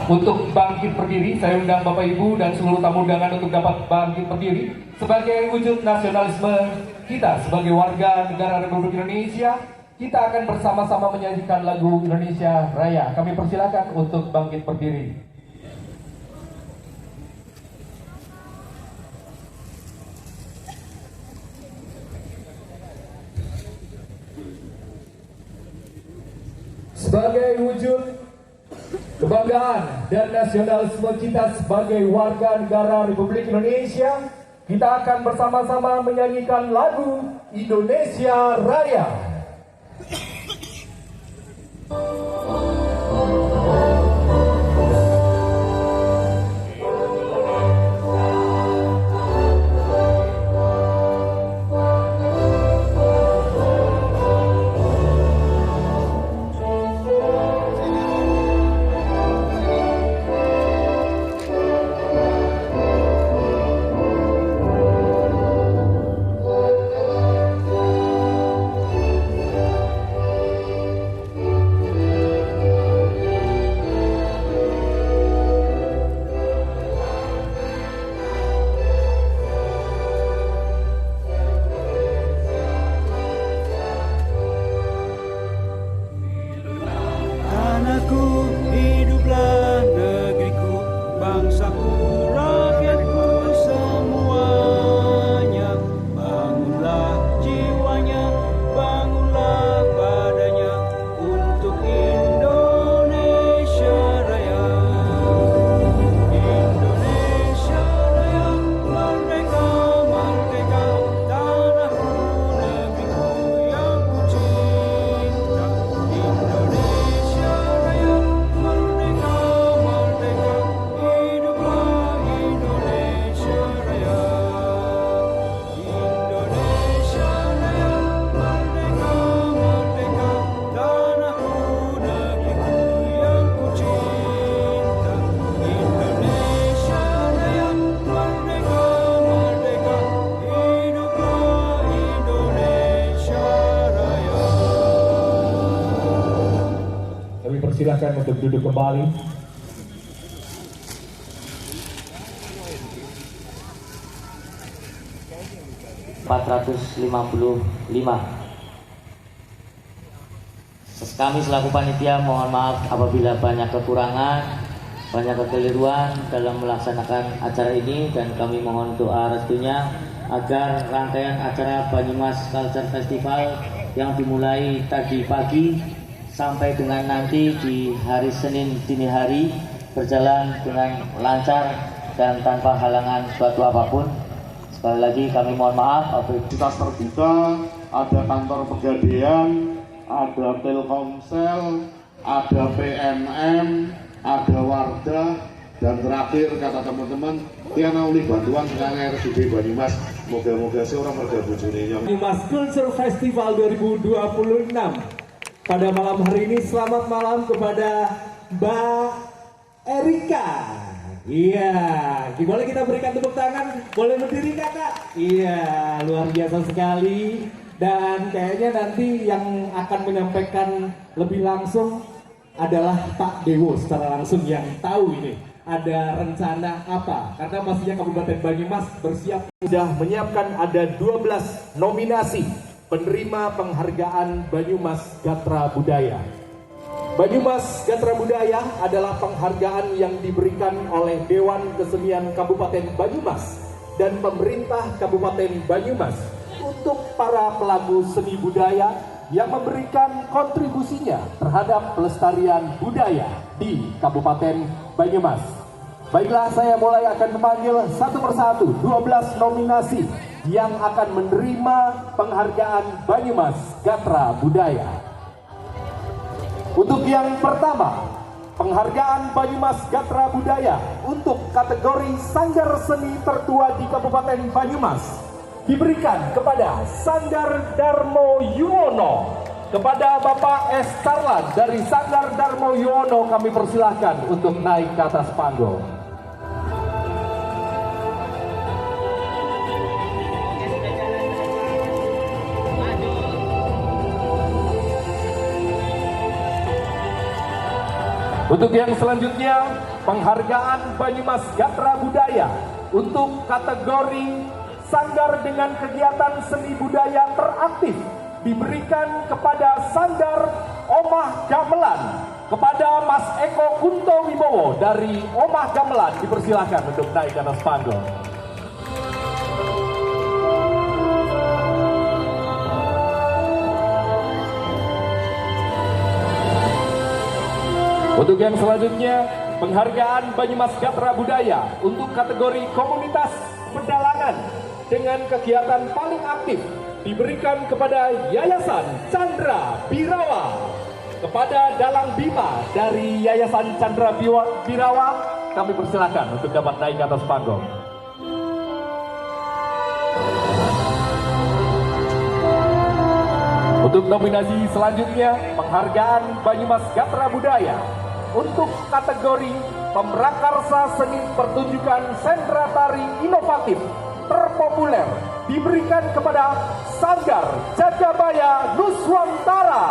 untuk bangkit berdiri. Saya undang Bapak Ibu dan seluruh tamu undangan untuk dapat bangkit berdiri sebagai wujud nasionalisme kita sebagai warga negara Republik Indonesia. Kita akan bersama-sama menyanyikan lagu Indonesia Raya. Kami persilakan untuk bangkit berdiri. Sebagai wujud kebanggaan dan nasionalisme kita sebagai warga negara Republik Indonesia, kita akan bersama-sama menyanyikan lagu Indonesia Raya. Tanahku, hiduplah negeriku, bangsaku, rakyatku semuanya. Bangunlah jiwanya, bangunlah badannya untuk Indonesia Raya. Indonesia Raya, merdeka, merdeka, tanahku, negeriku yang ku cinta. Indonesia Raya, merdeka, merdeka, hiduplah Indonesia Raya. Indonesia Raya, merdeka, merdeka, tanahku, negeriku yang ku cinta. Indonesia Raya, merdeka, merdeka, hiduplah Indonesia Raya. Kami persilakan untuk duduk kembali. Kami selaku panitia mohon maaf apabila banyak kekurangan, banyak kekeliruan dalam melaksanakan acara ini, dan kami mohon doa restunya agar rangkaian acara Banyumas Culture Festival yang dimulai tadi pagi sampai dengan nanti di hari Senin dini hari berjalan dengan lancar dan tanpa halangan suatu apapun. Sekali lagi kami mohon maaf apabila Universitas terbuka, ada kantor Pegadaian, ada Telkomsel, ada PNM, ada Wardah, dan terakhir kata teman-teman tiana uli bantuan sekarang RSUD Banyumas. Moga-moga seorang merga bojone. Banyumas Culture Festival 2026. Pada malam hari ini selamat malam kepada Mbak Erika. Iya, boleh kita berikan tepuk tangan? Boleh berdiri kakak? Iya, luar biasa sekali. Dan kayaknya nanti yang akan menyampaikan lebih langsung adalah Pak Dewo secara langsung yang tahu ini ada rencana apa. Karena pastinya Kabupaten Banyumas bersiap sudah menyiapkan ada 12 nominasi penerima penghargaan Banyumas Gatra Budaya. Banyumas Gatra Budaya adalah penghargaan yang diberikan oleh Dewan Kesenian Kabupaten Banyumas dan pemerintah Kabupaten Banyumas untuk para pelaku seni budaya yang memberikan kontribusinya terhadap pelestarian budaya di Kabupaten Banyumas. Baiklah, saya mulai akan memanggil satu persatu 12 nominasi yang akan menerima penghargaan Banyumas Gatra Budaya. Untuk yang pertama, penghargaan Banyumas Gatra Budaya untuk kategori Sanggar Seni Tertua di Kabupaten Banyumas diberikan kepada Sanggar Darmo Yuwono. Kepada Bapak S. Tarlan dari Sanggar Darmo Yuwono kami persilahkan untuk naik ke atas panggung. Untuk yang selanjutnya, penghargaan Banyumas Gatra Budaya untuk kategori sanggar dengan kegiatan seni budaya teraktif diberikan kepada Sanggar Omah Gamelan, kepada Mas Eko Kunto Wibowo dari Omah Gamelan. Dipersilakan untuk naik ke atas panggung. Untuk yang selanjutnya, penghargaan Banyumas Gatra Budaya untuk kategori komunitas pedalangan dengan kegiatan paling aktif diberikan kepada Yayasan Chandra Birawa. Kepada Dalang Bima dari Yayasan Chandra Birawa, kami persilakan untuk dapat naik ke atas panggung. Untuk nominasi selanjutnya, penghargaan Banyumas Gatra Budaya untuk kategori pemrakarsa seni pertunjukan sentra tari inovatif terpopuler diberikan kepada Sanggar Jagabaya Nuswantara.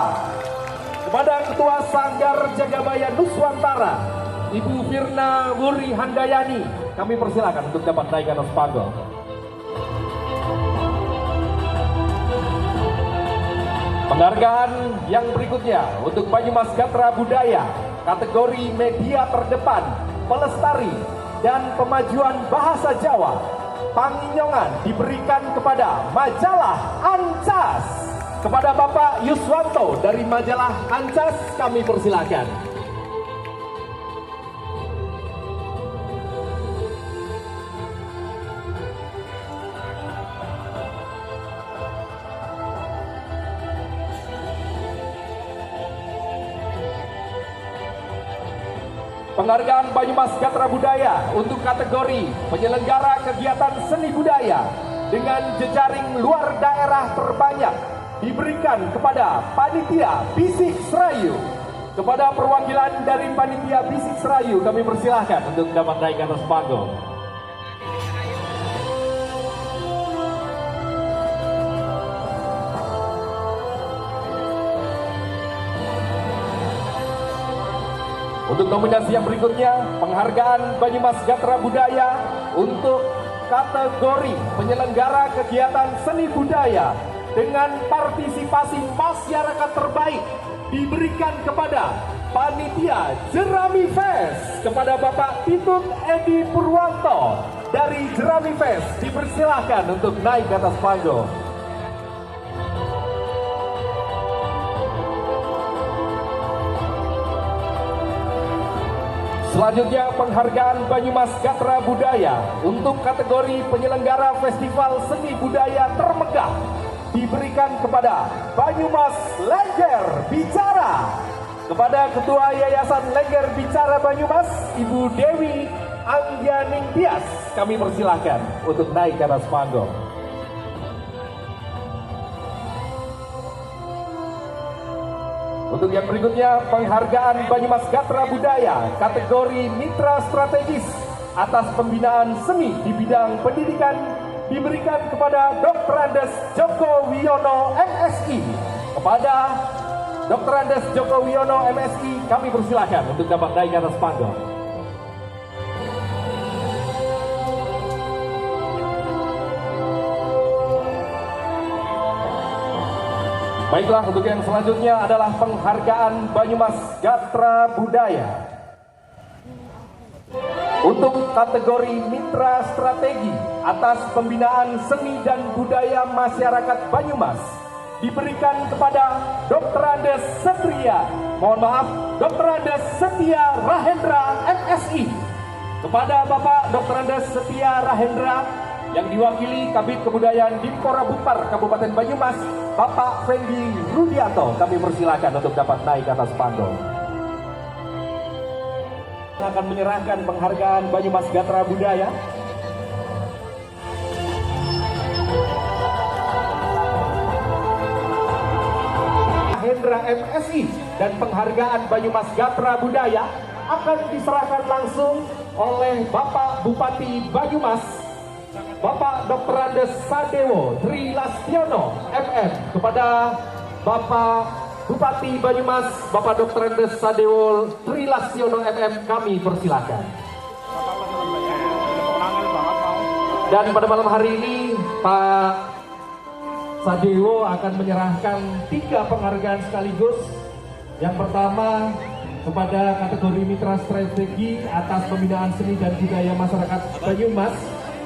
Kepada Ketua Sanggar Jagabaya Nuswantara, Ibu Firna Wuri Handayani, kami persilakan untuk dapat naik ke atas panggung. Penghargaan yang berikutnya untuk Banyumas Gatra Budaya, kategori media terdepan, pelestari, dan pemajuan bahasa Jawa, Panginyongan diberikan kepada Majalah Ancas. Kepada Bapak Yuswanto dari Majalah Ancas, kami persilakan. Penghargaan Banyumas Gatra Budaya untuk kategori penyelenggara kegiatan seni budaya dengan jejaring luar daerah terbanyak diberikan kepada Panitia Bisik Serayu. Kepada perwakilan dari Panitia Bisik Serayu, kami persilahkan untuk dapat naik ke atas panggung. Untuk nominasi yang berikutnya, penghargaan Banyumas Gatra Budaya untuk kategori penyelenggara kegiatan seni budaya dengan partisipasi masyarakat terbaik diberikan kepada Panitia Jerami Fest. Kepada Bapak Titut Edi Purwanto dari Jerami Fest, dipersilahkan untuk naik ke atas panggung. Selanjutnya, penghargaan Banyumas Gatra Budaya untuk kategori penyelenggara festival seni budaya termegah diberikan kepada Banyumas Lengger Bicara. Kepada Ketua Yayasan Lengger Bicara Banyumas, Ibu Dewi Anggianing Tias, kami persilahkan untuk naik ke atas panggung. Untuk yang berikutnya, penghargaan Banyumas Gatra Budaya kategori Mitra Strategis atas pembinaan seni di bidang pendidikan diberikan kepada Dr. Andes Joko Wiono MSI. Kepada Dr. Andes Joko Wiono MSI, kami persilahkan untuk dapat naik ke atas panggung. Baiklah, untuk yang selanjutnya adalah penghargaan Banyumas Gatra Budaya untuk kategori Mitra Strategi atas pembinaan seni dan budaya masyarakat Banyumas diberikan kepada Dr. Andes Dr. Andes Setia Rahendra MSI. Kepada Bapak Dr. Andes Setia Rahendra yang diwakili Kabid Kebudayaan Dinkora Bupar Kabupaten Banyumas, Bapak Fendi Rudianto, kami persilakan untuk dapat naik ke atas panggung. Akan menyerahkan penghargaan Banyumas Gatra Budaya Hendra MSI, dan penghargaan Banyumas Gatra Budaya akan diserahkan langsung oleh Bapak Bupati Banyumas, Bapak Dr. Andes Sadewo Tri Lastiono MM, kepada Bapak Bupati Banyumas, Bapak Dr. Andes Sadewo Trilasyono MM, kami persilakan. Dan pada malam hari ini Pak Sadewo akan menyerahkan 3 penghargaan sekaligus. Yang pertama kepada kategori Mitra Strategi atas pembinaan seni dan budaya masyarakat Banyumas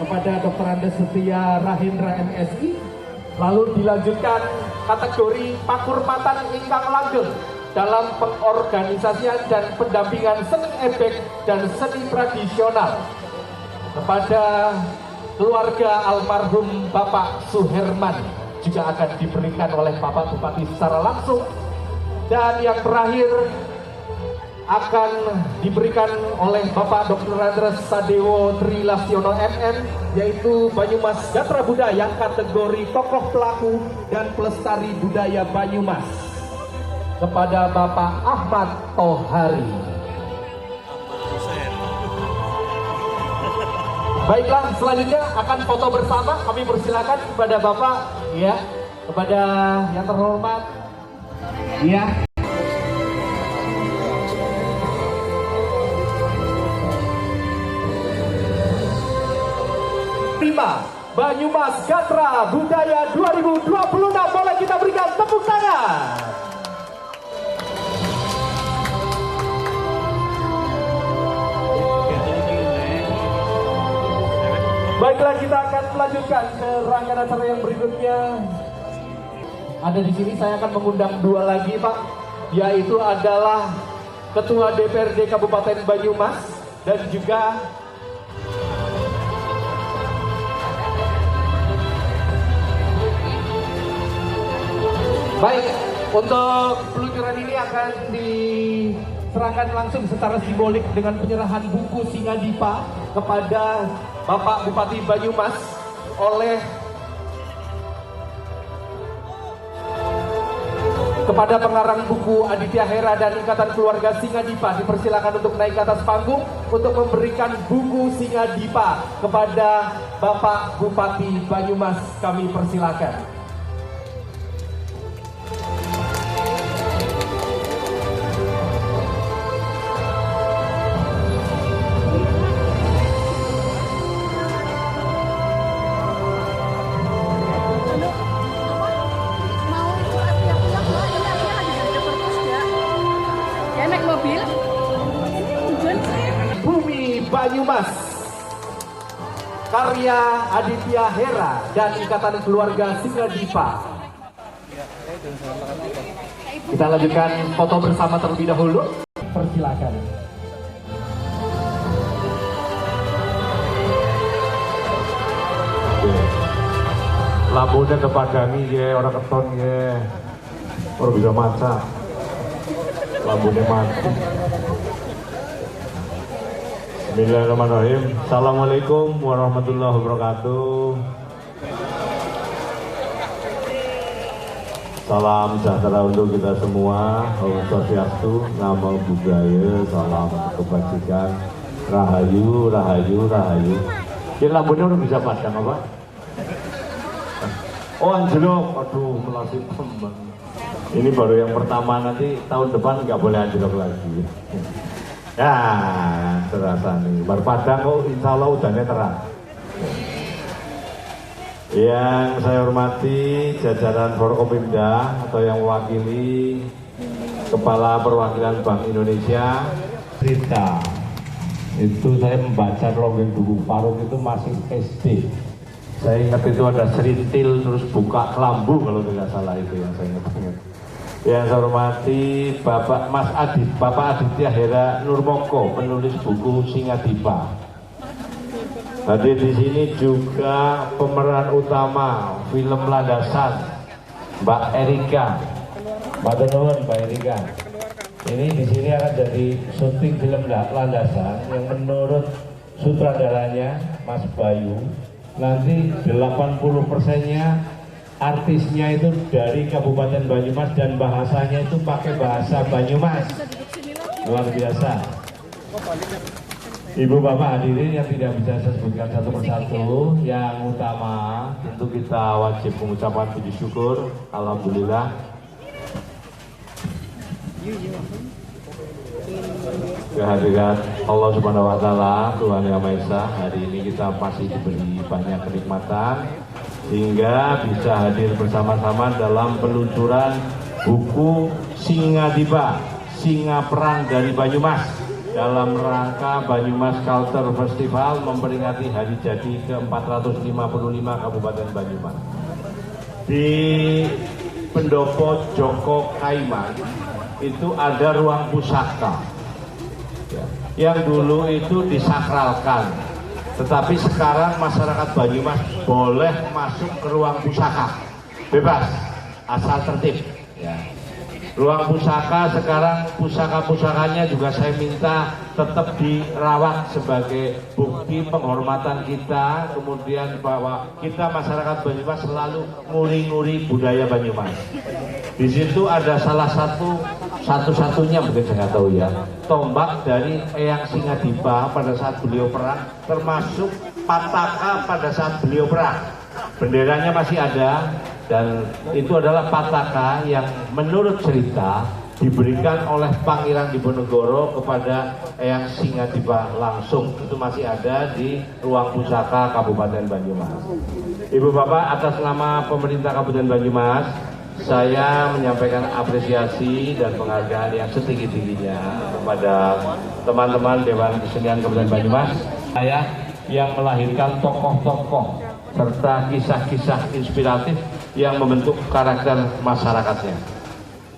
kepada Dr. Andes Setia Rahendra MSI. Lalu dilanjutkan kategori Pakurmatan Ingkang Langgeng dalam pengorganisasian dan pendampingan seni ebek dan seni tradisional kepada keluarga almarhum Bapak Suherman, juga akan diberikan oleh Bapak Bupati secara langsung. Dan yang terakhir akan diberikan oleh Bapak Dr. Andes Sadewo Trilasyono MM, yaitu Banyumas Gatra Budaya kategori tokoh pelaku dan pelestari budaya Banyumas kepada Bapak Ahmad Tohari. Baiklah, selanjutnya akan foto bersama. Kami persilakan kepada Bapak, ya, kepada yang terhormat, ya. Banyumas Gatra Budaya 2026, boleh kita berikan tepuk tangan. Baiklah, kita akan melanjutkan ke rangkaian acara yang berikutnya. Ada di sini saya akan mengundang 2 lagi, Pak, yaitu adalah Ketua DPRD Kabupaten Banyumas dan juga baik, untuk peluncuran ini akan diserahkan langsung secara simbolik dengan penyerahan buku Singadipa kepada Bapak Bupati Banyumas oleh kepada pengarang buku Aditya Hera dan Ikatan Keluarga Singadipa. Dipersilakan untuk naik ke atas panggung untuk memberikan buku Singadipa kepada Bapak Bupati Banyumas. Kami persilakan. Bumi Banyumas karya Aditya Hera dan Ikatan Keluarga Singadipa. Kita lanjutkan foto bersama terlebih dahulu. Persilakan. Lampunya kepadami ya, orang keton ya, orang bisa masak. Lampunya mati. Bismillahirrahmanirrahim. Assalamualaikum warahmatullahi wabarakatuh. Salam sejahtera untuk kita semua. Om Swastiastu, Namo Buddhaya, salam kebajikan. Rahayu, rahayu, rahayu. Ini lampunya udah bisa padam apa? Oh anjlok, aduh melasih teman. Ini baru yang pertama, nanti tahun depan nggak boleh anjlok lagi. Ya, terasa nih. Baru padang kok, insya Allah udaranya terang. Yang saya hormati jajaran Forkopimda atau yang mewakili Kepala Perwakilan Bank Indonesia, cerita. Itu saya membaca Longgeng Dukuh Parung itu masih SD. Saya ingat itu ada serintil terus buka kelambu kalau tidak salah, itu yang saya ingat. Yang saya hormati Bapak Mas Adit, Bapak Aditya Hera Nurmoko, penulis buku Singadipa. Tadi di sini juga pemeran utama film Landasan, Mbak Erika. Mbak Erika. Ini di sini akan jadi syuting film Landasan yang menurut sutradaranya Mas Bayu, nanti 80%-nya artisnya itu dari Kabupaten Banyumas dan bahasanya itu pakai bahasa Banyumas. Luar biasa. Ibu bapak hadirin yang tidak bisa saya sebutkan satu persatu, yang utama tentu kita wajib mengucapkan puji syukur, alhamdulillah. Kehadirat Allah Subhanahu wa Ta'ala, Tuhan Yang Maha Esa, hari ini kita masih diberi banyak kenikmatan sehingga bisa hadir bersama-sama dalam peluncuran buku Singadiba, Singa Perang dari Banyumas dalam rangka Banyumas Culture Festival memperingati hari jadi ke-455 Kabupaten Banyumas. Di Pendopo Joko Kaiman itu ada ruang pusaka yang dulu itu disakralkan, tetapi sekarang masyarakat Banyumas boleh masuk ke ruang pusaka bebas asal tertib ya. Ruang pusaka sekarang pusaka-pusakanya juga saya minta tetap dirawat sebagai bukti penghormatan kita, kemudian bahwa kita masyarakat Banyumas selalu nguri-nguri budaya Banyumas. Di situ ada salah satu-satunya mungkin saya nggak tahu ya, tombak dari Eyang Singadiba pada saat beliau perang, termasuk pataka pada saat beliau perang. Benderanya masih ada, dan itu adalah pataka yang menurut cerita diberikan oleh Pangeran Diponegoro kepada Eyang Singadiba langsung. Itu masih ada di ruang pusaka Kabupaten Banyumas. Ibu Bapak, atas nama pemerintah Kabupaten Banyumas, saya menyampaikan apresiasi dan penghargaan yang setinggi-tingginya kepada teman-teman Dewan Kesenian Kabupaten Banyumas, saya yang melahirkan tokoh-tokoh serta kisah-kisah inspiratif yang membentuk karakter masyarakatnya.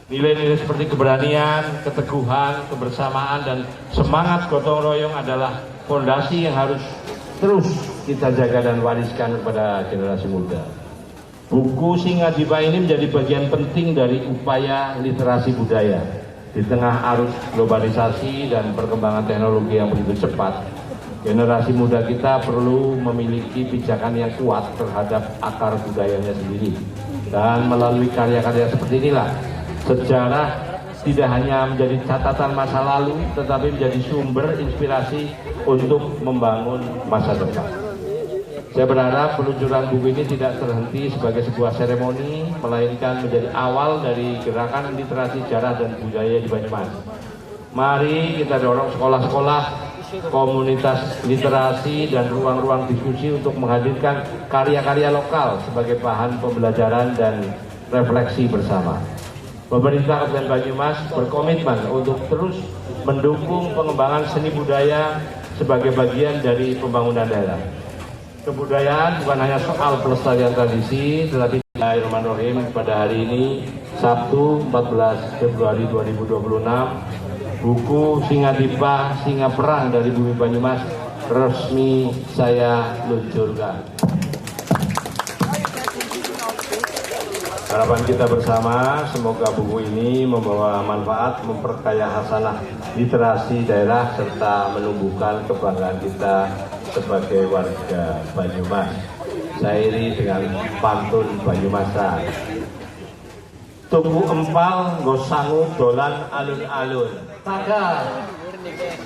Nilai-nilai seperti keberanian, keteguhan, kebersamaan, dan semangat gotong royong adalah fondasi yang harus terus kita jaga dan wariskan kepada generasi muda. Buku Singadiba ini menjadi bagian penting dari upaya literasi budaya. Di tengah arus globalisasi dan perkembangan teknologi yang begitu cepat, generasi muda kita perlu memiliki pijakan yang kuat terhadap akar budayanya sendiri. Dan melalui karya-karya seperti inilah, sejarah tidak hanya menjadi catatan masa lalu, tetapi menjadi sumber inspirasi untuk membangun masa depan. Saya berharap peluncuran buku ini tidak terhenti sebagai sebuah seremoni, melainkan menjadi awal dari gerakan literasi sejarah dan budaya di Banyumas. Mari kita dorong sekolah-sekolah, komunitas literasi, dan ruang-ruang diskusi untuk menghadirkan karya-karya lokal sebagai bahan pembelajaran dan refleksi bersama. Pemerintah Kabupaten Banyumas berkomitmen untuk terus mendukung pengembangan seni budaya sebagai bagian dari pembangunan daerah. Kebudayaan bukan hanya soal pelestarian tradisi, tetapi Bismillahirrahmanirrahim, pada hari ini Sabtu 14 Februari 2026, buku Singadiba, Singa Perang dari Bumi Banyumas resmi saya luncurkan. Harapan kita bersama, semoga buku ini membawa manfaat, memperkaya hasanah literasi daerah, serta menumbuhkan kebanggaan kita sebagai warga Banyumas. Saya iri dengan pantun Banyumasan. Tuku empal nggo sangu dolan alun-alun. Taga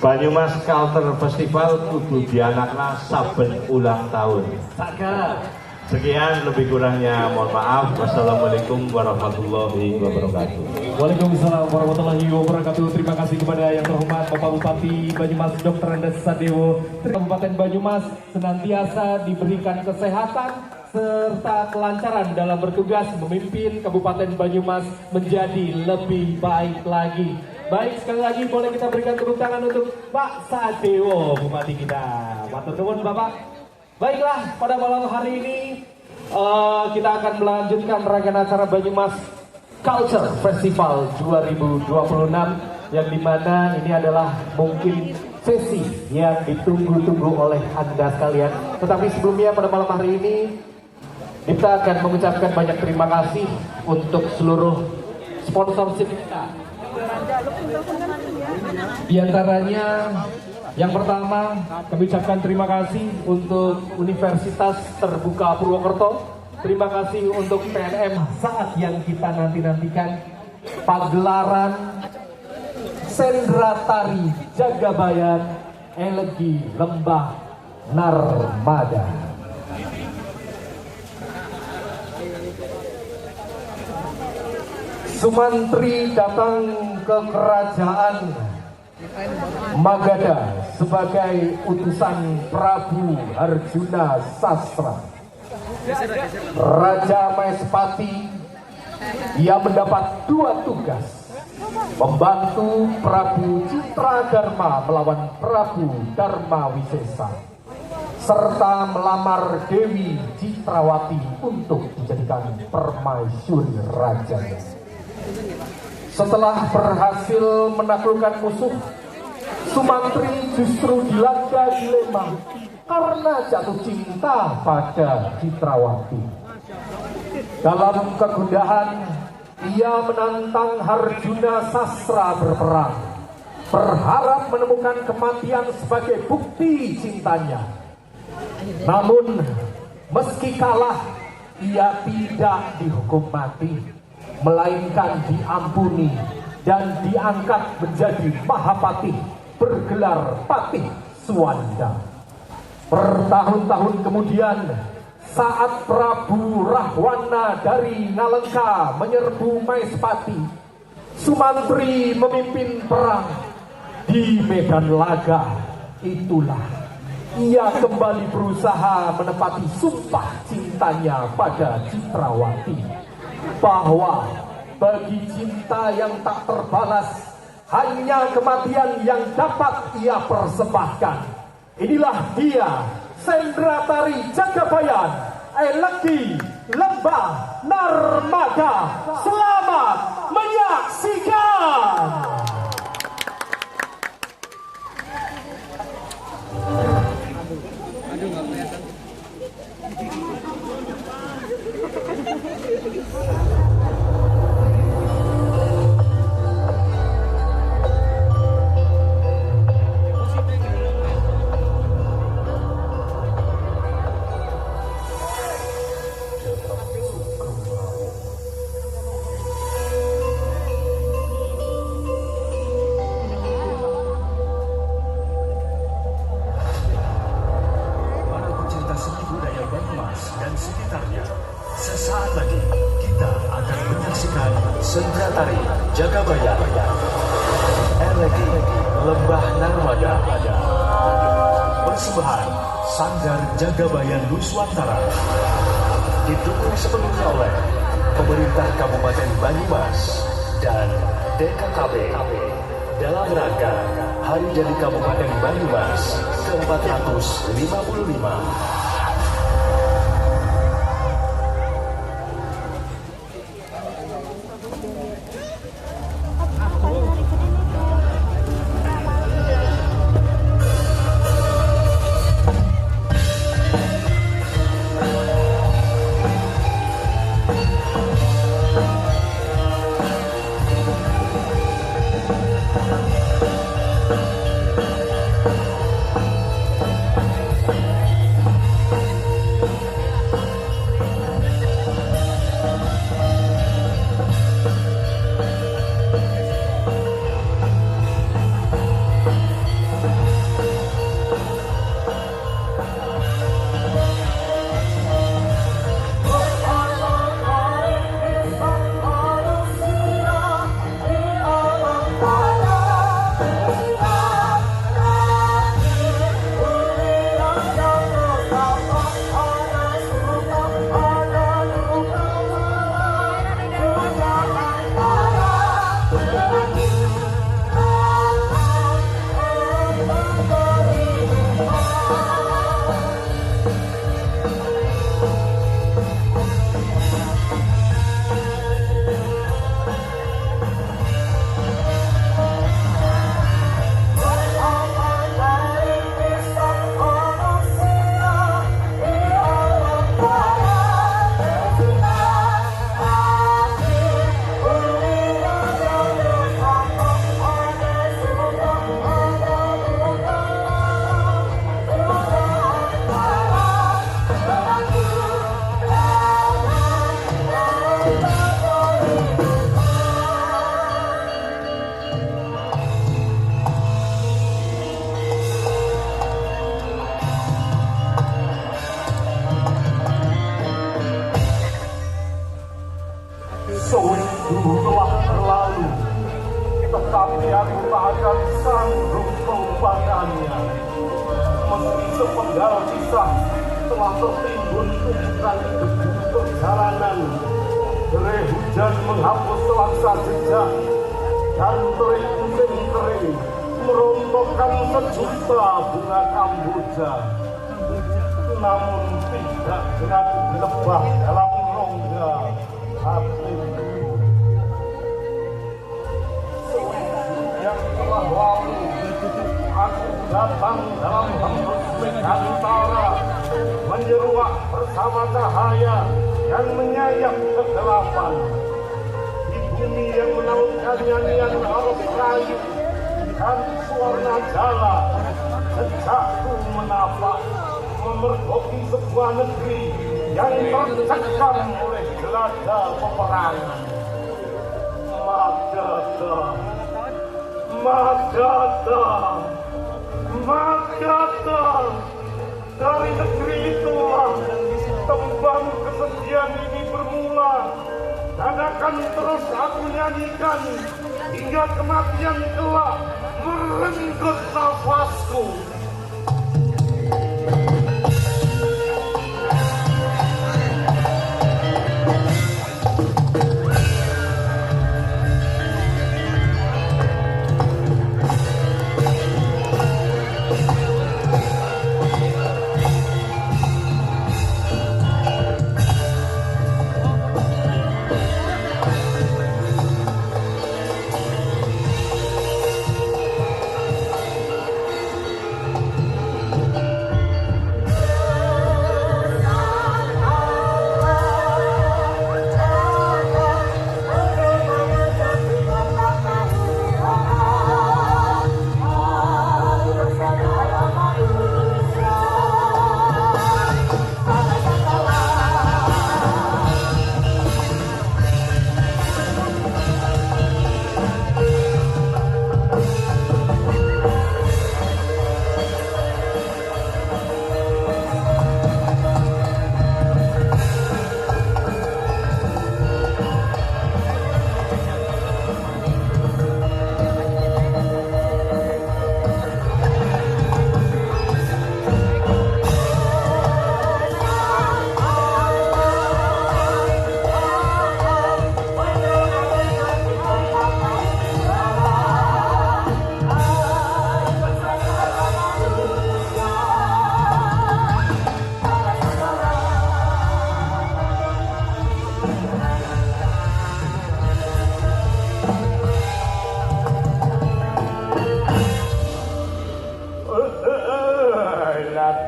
Banyumas Culture Festival kudu dianakna saben ulang tahun. Taga. Sekian, lebih kurangnya mohon maaf. Wassalamualaikum warahmatullahi wabarakatuh. Waalaikumsalam warahmatullahi wabarakatuh. Terima kasih kepada yang terhormat Bapak Bupati Banyumas Dr. Andes Sadewo. Kabupaten Banyumas senantiasa diberikan kesehatan serta kelancaran dalam bertugas memimpin Kabupaten Banyumas menjadi lebih baik lagi. Baik, sekali lagi boleh kita berikan tepuk tangan untuk Pak Sadewo, Bupati kita. Matur nuwun Bapak. Baiklah, pada malam hari ini kita akan melanjutkan rangkaian acara Banyumas Culture Festival 2026, yang dimana ini adalah mungkin sesi yang ditunggu-tunggu oleh Anda sekalian. Tetapi sebelumnya pada malam hari ini kita akan mengucapkan banyak terima kasih untuk seluruh sponsorship kita. Di antaranya yang pertama, kami ucapkan terima kasih untuk Universitas Terbuka Purwokerto. Terima kasih untuk PNM saat yang kita nanti-nantikan, pagelaran Sendra Tari Jagabayan Elegi Lembah Narmada. Sumantri datang ke kerajaan Magadha sebagai utusan Prabu Arjuna Sastra. Raja Maespati, ia mendapat 2 tugas: membantu Prabu Citradharma melawan Prabu Darmawisesa, serta melamar Dewi Citrawati untuk dijadikan permaisuri rajanya. Setelah berhasil menaklukkan musuh, Sumantri justru dilanda dilema karena jatuh cinta pada Citrawati. Dalam kegundahan, ia menantang Arjuna Sastra berperang, berharap menemukan kematian sebagai bukti cintanya. Namun, meski kalah, ia tidak dihukum mati, melainkan diampuni dan diangkat menjadi Mahapatih bergelar Patih Suwanda. Bertahun-tahun kemudian, saat Prabu Rahwana dari Ngalengka menyerbu Maespati, Sumantri memimpin perang di medan laga. Itulah ia kembali berusaha menepati sumpah cintanya pada Citrawati, bahwa bagi cinta yang tak terbalas, hanya kematian yang dapat ia persembahkan. Inilah dia, Sendratari Jagabayan, Elegi Lembah Narmada. Selamat menyaksikan. Sesaat lagi kita akan menyaksikan Sendratari Jagabayan, Elegi Lembah Narmada, persembahan Sanggar Jagabayan Nuswantara, didukung sepenuhnya oleh pemerintah Kabupaten Banyumas dan DKKB dalam rangka Hari Jadi Kabupaten Banyumas ke-455. Sewaktu telah berlalu, tetapi aku tak akan sanggup melupakannya. Meski sepenggal kisah telah tertimbun tumpukan debu perjalanan, derai hujan menghapus selangkah jejak, dan terik musim kering merontokkan sejuta bunga kamboja. Namun tidak dengan lebah dalam rongga hatiku. Yang telah lalu, aku datang dalam hembus megantara, menyeruak bersama cahaya yang menyayat kegelapan. Di bumi yang menautkan nyanyian arus rayu dan suara jala, jejakku menapak memergoki sebuah negeri yang tercekam oleh gelada peperangan. Magadha, Magadha, Magadha. Dari negeri itulah tembang kesedihan ini bermula, dan akan terus aku nyanyikan hingga kematian kelak merenggut nafasku.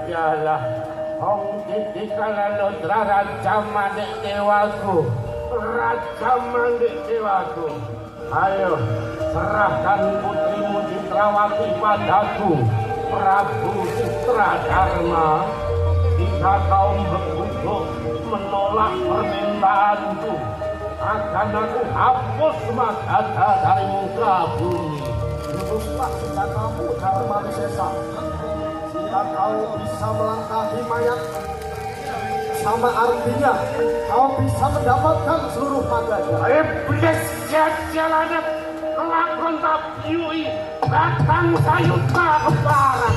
Yalah, hong titik kalau raja mandek dewaku, raja mandek dewaku. Ayo, serahkan putrimu Citrawati padaku, Prabu Citradharma. Jika kau berkutuk menolak permintaanku, akan aku hapus Magadha dari muka bumi. Luruslah katamu, Dharma Wisesa. Jika kau bisa melangkahi mayat, sama artinya kau bisa mendapatkan seluruh Magadha. Iblis jajalannya kelakon tabiui, datang sayuta ke barat.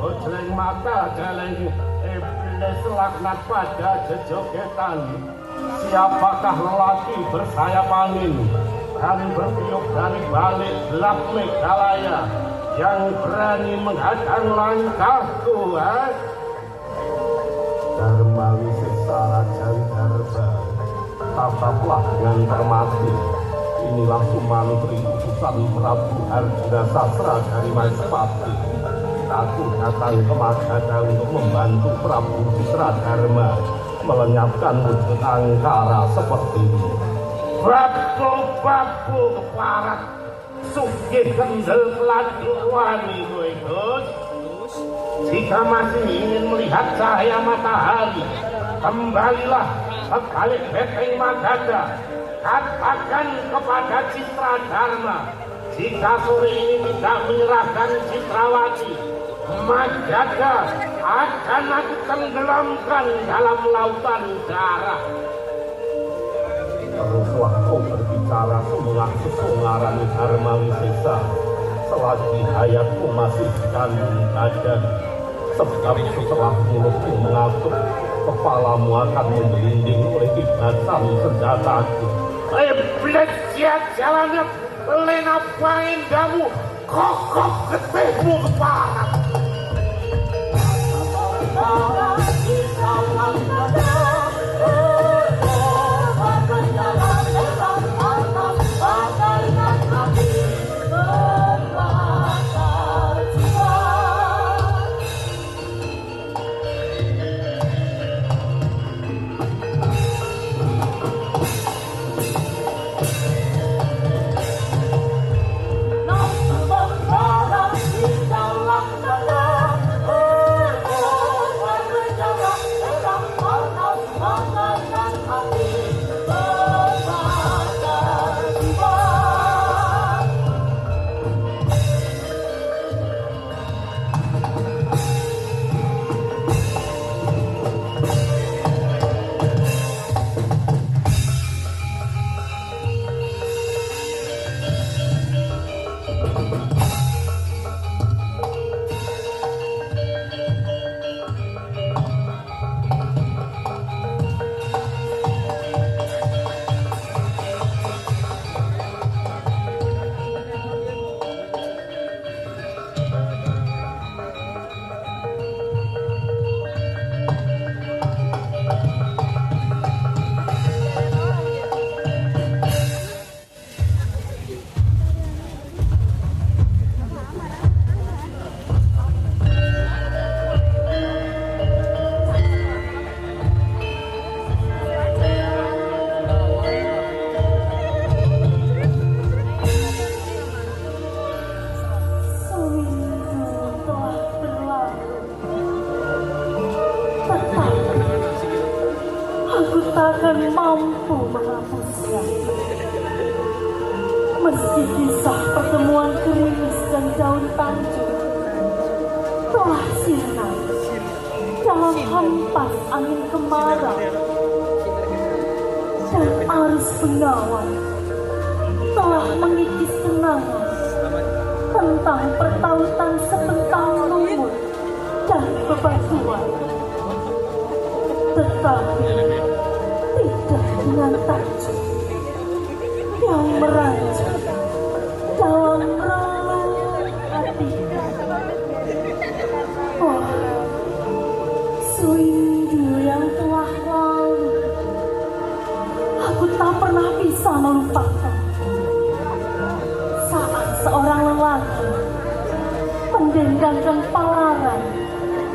Bojleng mata jaleng iblis laknat pada jejogetan. Siapakah lelaki bersayap angin berani bertiup dari balik gelap Meghalaya yang berani menghadang langkahku? Dharma Wisesa Jari Darba, tataplah dengan hormati. Inilah sumantri utusan Prabu Arjuna Sasra dari Majapahit. Aku datang ke Magadha untuk membantu Prabu Cisradharma melenyapkan wujud angkara seperti ini. Babu keparat, sugih kendel peladil wani kowe Gus. Jika masih ingin melihat cahaya matahari, kembalilah ke balik beteng Magadha. Katakan kepada Cisradharma, jika sore ini tidak menyerahkan Citrawati, Magadha akan aku tenggelamkan dalam lautan darah. Teruslah kau berbicara sumlah kesungaran Dharma Wisesa selagi hayatku masih dikandung badan, sebab setelah mulutku mengatur, kepalamu akan memberinding oleh kibatan senjataku. Iblis siat jalannya lena paindamu, kokok getihmu keparat. takkan mampu menghapusnya. Meski kisah pertemuan gerimis dan daun tanjung telah sirna dalam hempas angin kemarau dan arus bengawan telah mengikis kenangan tentang pertautan sebentang lumut dan bebatuan, tetapi tidak dengan tajuk yang merancang dalam relung hati. Oh, sewindu yang telah lalu, aku tak pernah bisa melupakan saat seorang lelaki mendendangkan palaran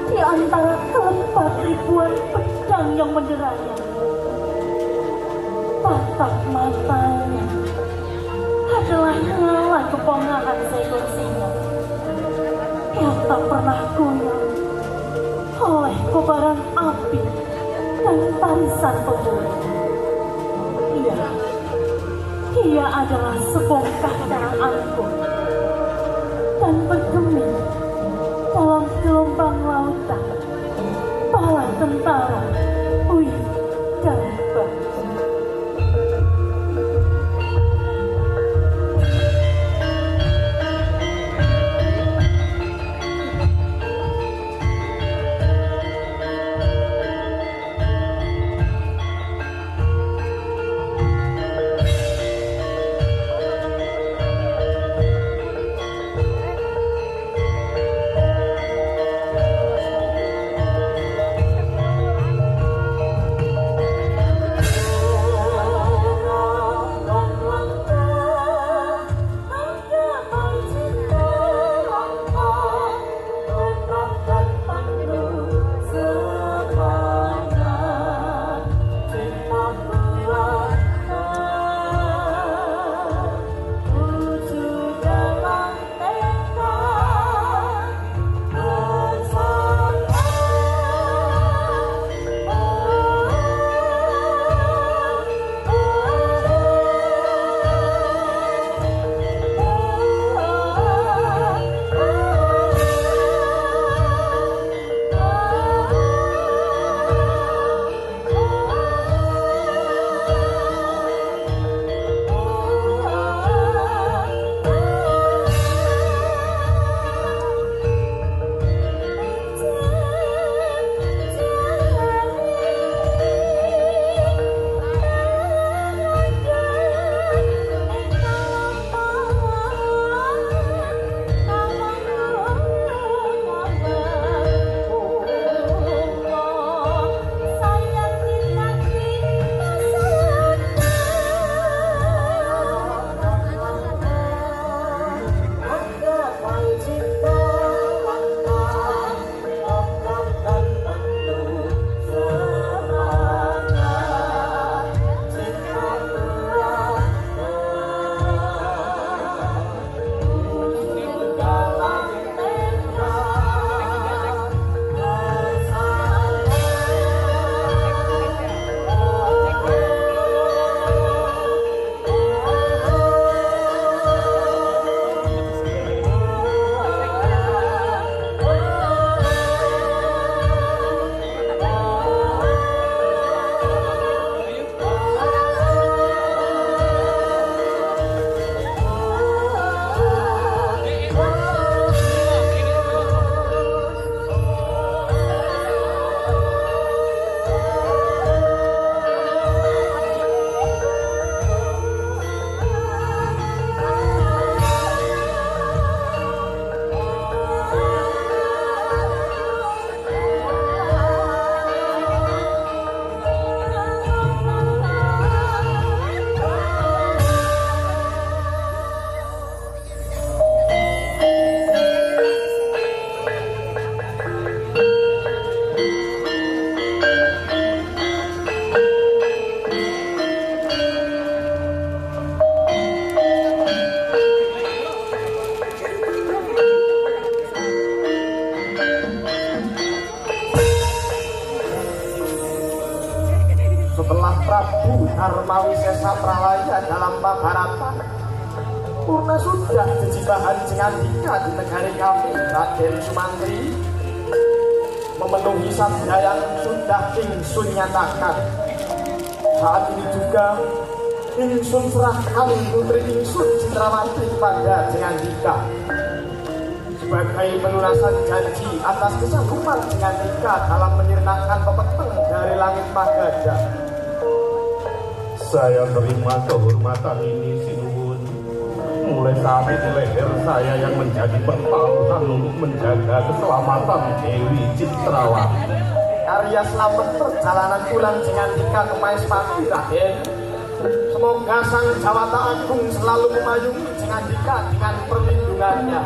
di antara keempat ribuan pedang yang menderanya. Tatap matanya adalah nyala kepongahan seekor singa yang tak pernah goyah oleh kobaran api dan tarisan pemuda. Ia adalah sebongkah darah angkuh dan bergeming dalam gelombang lautan bala tentara Uin dan Bang. setelah Prabu Darmawisesa Pralaya dalam Mahabharata purna sudah jejibahan Jengandika di negari kami, Raden Sumantri, memenuhi sabda yang sudah ingsun nyatakan. Saat ini juga ingsun serahkan putri ingsun Citrawati kepada Jengandika sebagai pelunasan janji atas kesanggupan Jengandika dalam menyirnakan pepeteng dari langit Magadha. Saya terima kehormatan ini, Sinuwun. Mulai saat itu leher saya yang menjadi pertaruhan untuk menjaga keselamatan Dewi Citrawati. Arya selamat perjalanan pulang Jengandika ke Maespati, Raden. Semoga Sang Jawata Agung selalu memayungi Jengandika dengan perlindungannya.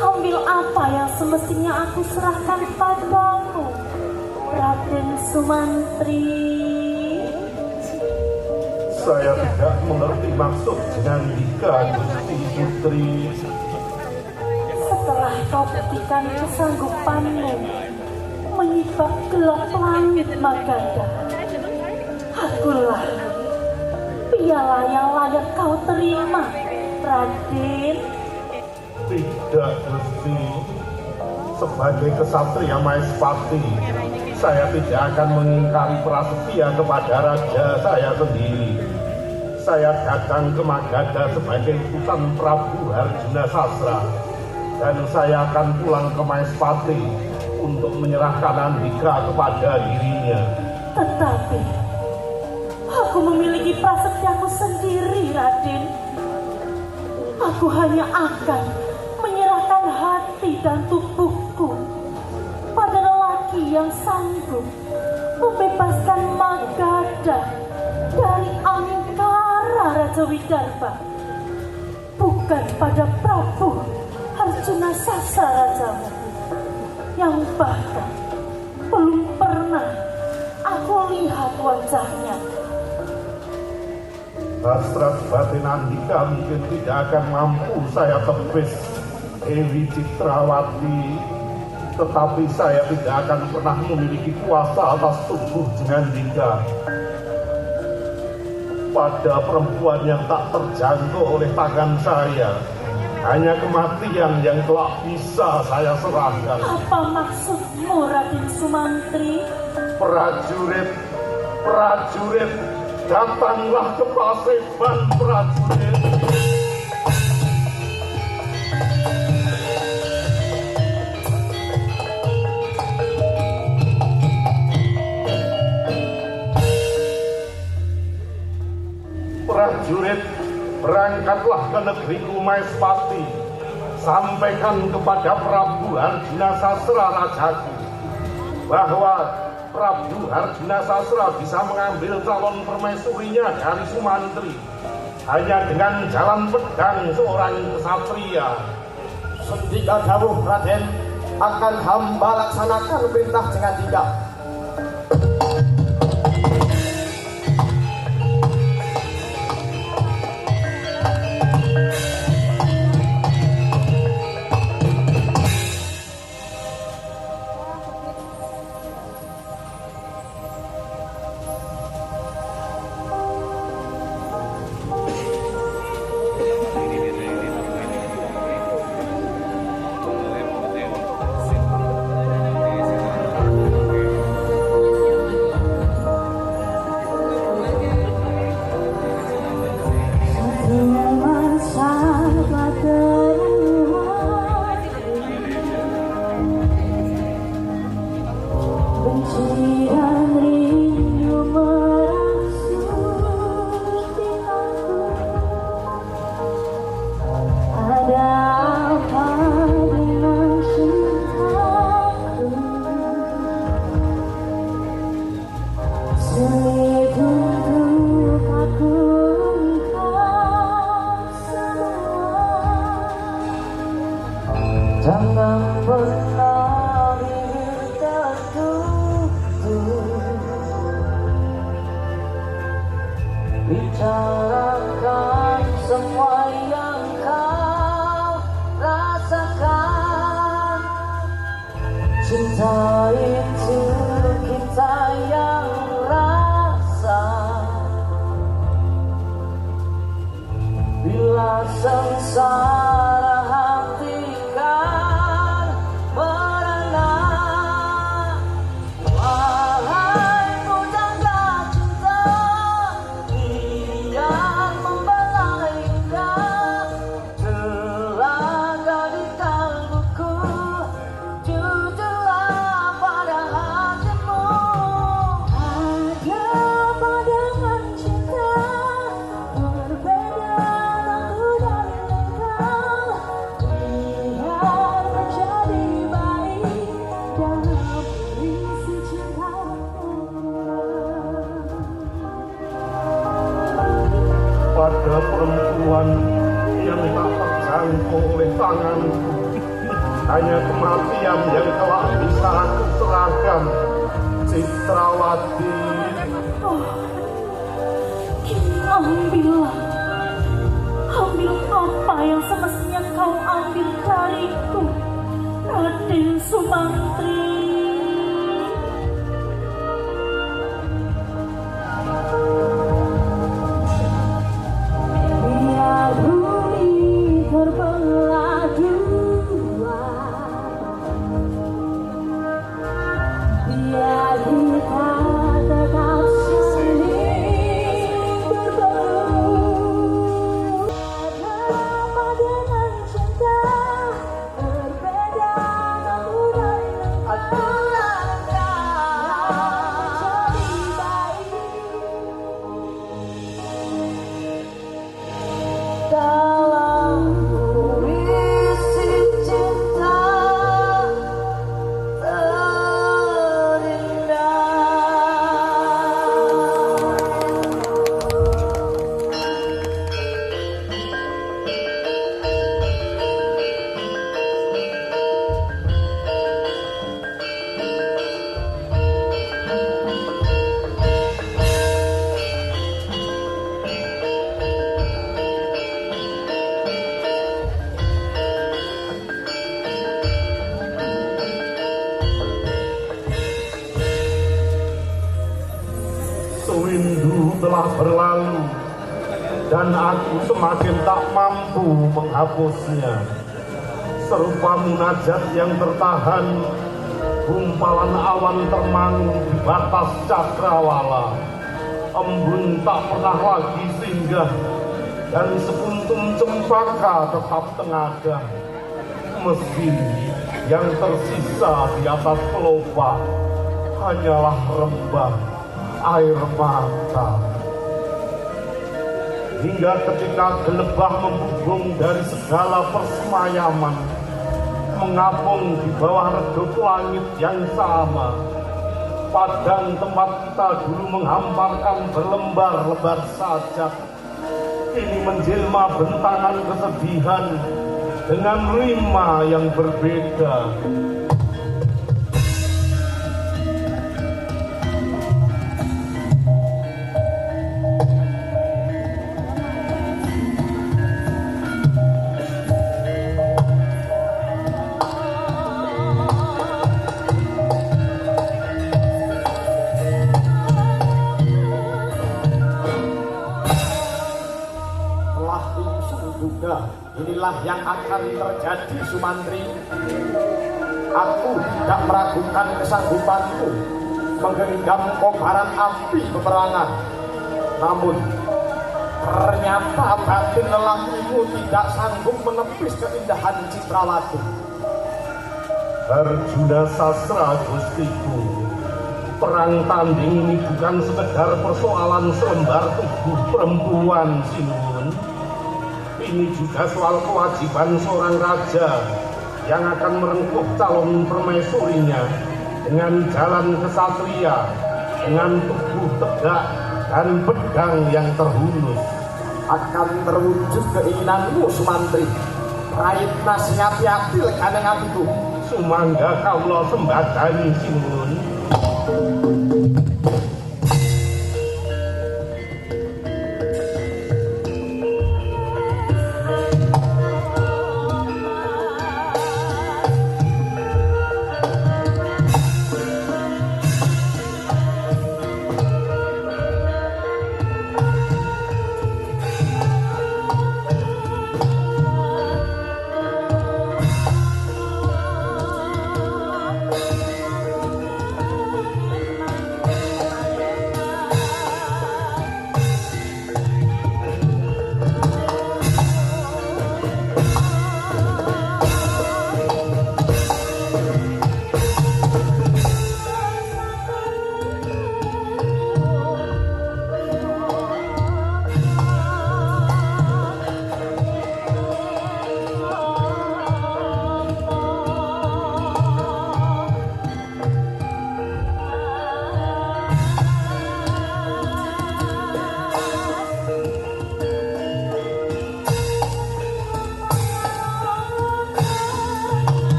Ambil apa yang semestinya aku serahkan padamu, Raden Sumantri. Saya tidak mengerti maksud Jengandika, Gusti Putri. Setelah kau buktikan kesanggupanmu menyibak gelap langit Magadha, akulah piala yang layak kau terima, Raden. Tidak, Gusti. Sebagai kesatria Maespati, saya tidak akan mengingkari prasetia kepada raja saya sendiri. Saya datang ke Magadha sebagai utusan Prabu Harjuna Sasra, dan saya akan pulang ke Maespati untuk menyerahkan Andika kepada dirinya. Tetapi aku memiliki prasetyaku sendiri, Raden. Aku hanya akan menyerahkan hati dan tubuhku pada lelaki yang sanggup membebaskan Magadha dari angkara Raja Widarba, bukan pada Prabu Harjuna Sasra rajamu yang bahkan belum pernah aku lihat wajahnya. Hasrat batin Andika mungkin tidak akan mampu saya tepis, Dewi Citrawati, tetapi saya tidak akan pernah memiliki kuasa atas tubuh Jengandika. Pada perempuan yang tak terjangkau oleh tangan saya, hanya kematian yang telah bisa saya serahkan. Apa maksudmu, Raden Sumantri? Prajurit, prajurit, datanglah ke Paseban, prajurit. Prajurit, berangkatlah ke negeriku Maespati. Sampaikan kepada Prabu Harjuna Sasra rajaku bahwa Prabu Harjuna Sasra bisa mengambil calon permaisurinya dari Sumantri hanya dengan jalan pedang seorang kesatria. Sendika dawuh, Raden, akan hamba laksanakan perintah Jengandika. bicarakan semua yang kau rasakan. Cinta itu kita yang rasa. Bila sengsara hati kan merana, wahai pujangga cinta yang membelai indah, terlaga di kalbuku, jujurlah pada hatimu. Ada pandangan cinta berbeda aku dan engkau, biar menjadi baik dalam isi cinta. Pada perempuan yang tak terjangkau oleh tanganku, hanya kematian yang telah bisa aku serahkan. Citrawati, Ambillah apa yang semestinya kau ambil dariku, Raden Sumantri. Biar bumi terbelah dua, biar kita tetap saling berburu. Ada pandangan cinta berbeda aku dan engkau, menjadi baik Dalam puisi cinta sewindu telah berlalu dan aku semakin tak mampu menghapusnya. Serupa munajat yang tertahan, gumpalan awan termangu di batas cakrawala. Embun tak pernah lagi singgah dan sepuntung cempaka tetap tengadah. Meski yang tersisa di atas pelopak hanyalah rembah air mata. Hingga ketika gelebah membubung dari segala persemayaman, mengapung di bawah redup langit yang sama, padang tempat kita dulu menghamparkan berlembar-lembar sajak, kini menjelma bentangan kesedihan dengan rima yang berbeda. Inilah yang akan terjadi, Sumantri. Aku tidak meragukan kesanggupanku menggenggam kobaran api peperangan. Namun ternyata batin lelakimu tidak sanggup menepis keindahan Citrawati. Arjuna Sasra, gustiku, perang tanding ini bukan sekedar persoalan selembar tubuh perempuan, Sinuwun. Ini juga soal kewajiban seorang raja yang akan merengkuh calon permaisurinya dengan jalan kesatria, dengan tubuh tegak dan pedang yang terhunus. Akan terwujud keinginanmu, Sumantri. Raih nasihati hati lekane hatiku. Sumangga kaula sembadani, Sinuwun.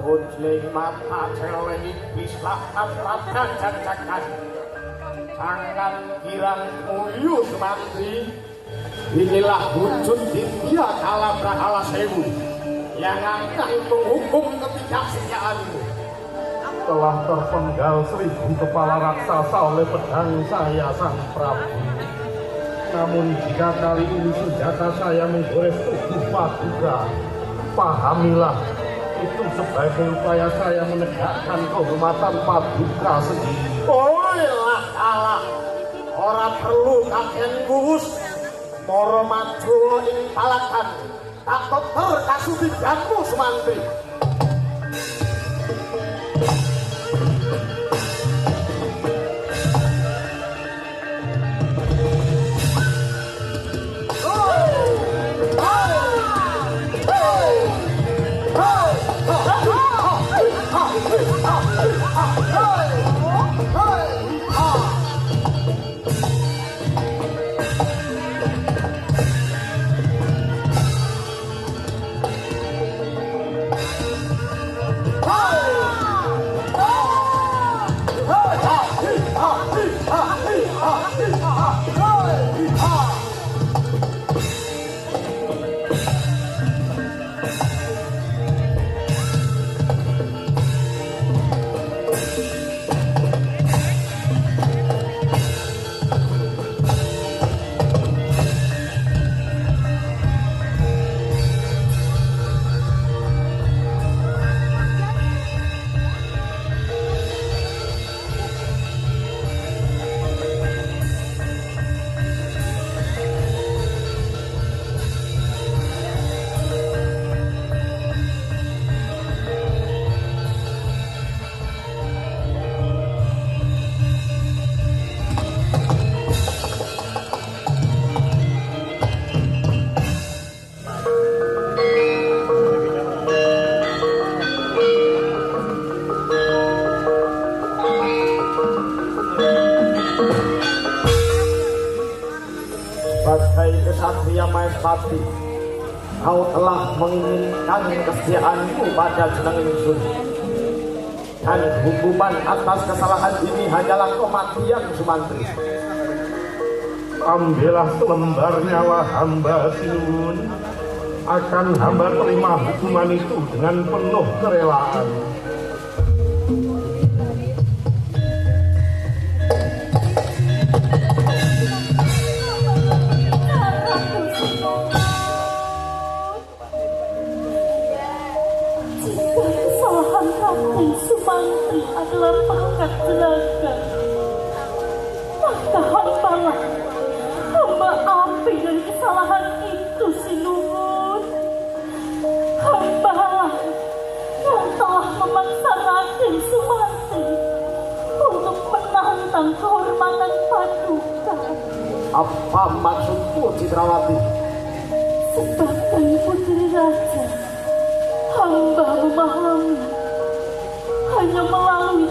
Ojling mata cewek bisa atlakan cacakan. Tangan girang muyu semantri. Inilah wujud Ditya Kalabrahala Sewu yang akan menghukum ketidaksetiaanmu. Telah terpenggal 1000 kepala raksasa oleh pedang saya Sang Prabu. Namun jika kali ini senjata saya menggores tubuh Paduka, pahamilah itu sebagai upaya saya menegakkan kehormatan Paduka sendiri. Oilah kalah, ora perlu kakek gugus, moro maju ing palakan, tak teter kasudiganmu semantri. Kesatria Maespati, kau telah menginginkan kesetiaanku pada jeneng ingsun. Dan hukuman atas kesalahan ini hanyalah kematian Sumantri. Ambillah selembar nyawa hamba Sinuwun. Akan hamba terima hukuman itu dengan penuh kerelaan. Sumantri adalah pangkat tenaga, maka hamba ambil dari kesalahan itu Sinuwun. Hambalah yang telah memaksa Raden Sumantri untuk menantang kehormatan Paduka. Apa maksudmu, Citrawati? Sebagai putri raja, hamba memahami hanya melalui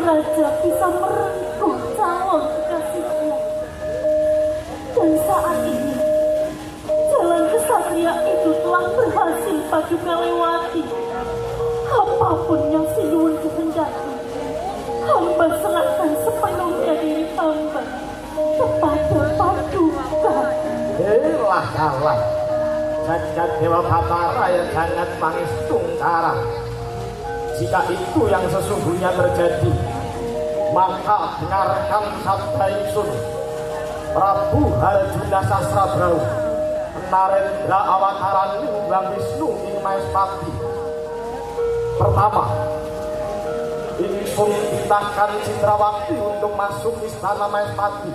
raja bisa merengkuh calon kekasihnya. Dan saat ini jalan kesatria itu telah berhasil Paduka lewati. Apapun yang Sinuwun kehendaki, hamba serahkan sepenuhnya diri hamba kepada Paduka. Helah kalah, jagat Dewa Batara yang sangat pangestung cara. Jika itu yang sesungguhnya terjadi, maka dengarkan sabda ingsun. Prabu Harjuna Sasrabrau, Narendra Awataran Hyang Wisnu ing Maespati. Pertama, ingsun titahkan Citrawati untuk masuk istana Maespati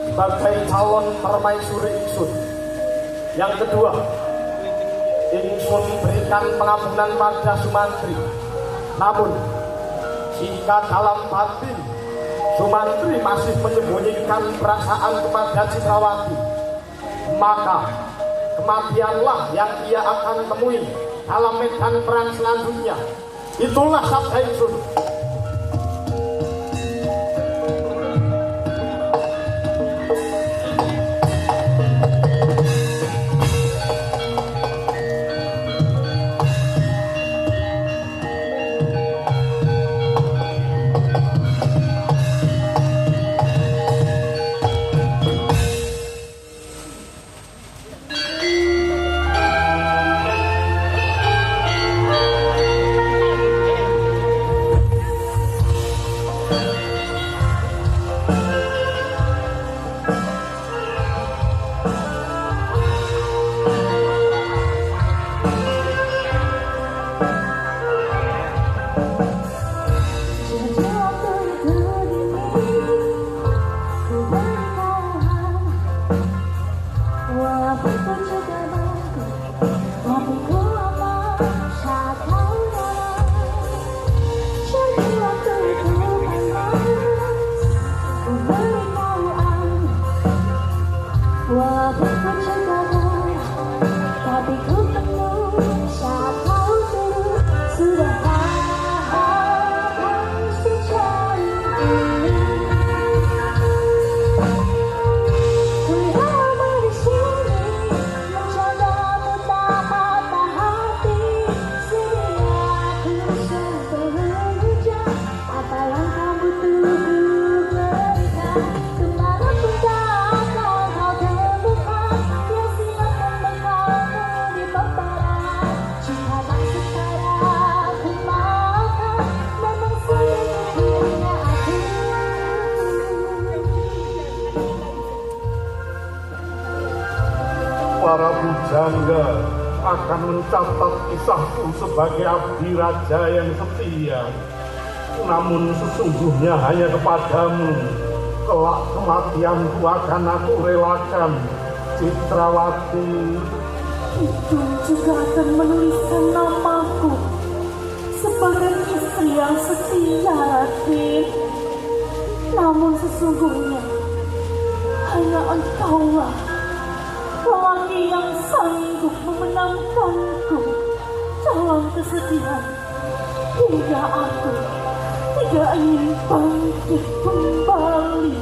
sebagai calon permaisuri ingsun. Yang kedua, ingsun berikan pengampunan pada Sumantri. Namun, jika dalam batin Sumantri masih menyembunyikan perasaan kepada Citrawati, maka kematianlah yang ia akan temui dalam medan perang selanjutnya. Itulah sabda ingsun. Para pujangga akan mencatat kisahku sebagai abdi raja yang setia. Namun sesungguhnya hanya kepadamu kelak kematianku akan aku relakan, Citrawati. Itu juga akan menuliskan namaku sebagai istri yang setia, Raden. Namun sesungguhnya hanya engkaulah lelaki yang sanggup memenangkanku dalam kesedihan hingga aku tidak ingin bangkit kembali.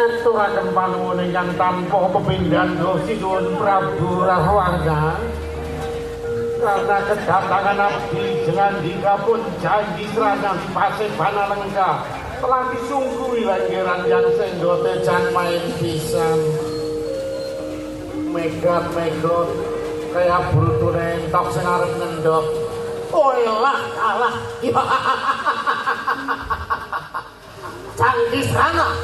ngaturaken panuwun ingkang tanpa pepindhan Sinuwun Prabu Rahwana. Karena kedatangan abdi jengandika pun janji serangan Paseban Alengka telah disungguhi langgaran yang senggote jan main pisan. Megat kayak brutu nentok sing arep ngendok. Olah kalah. Janji serana,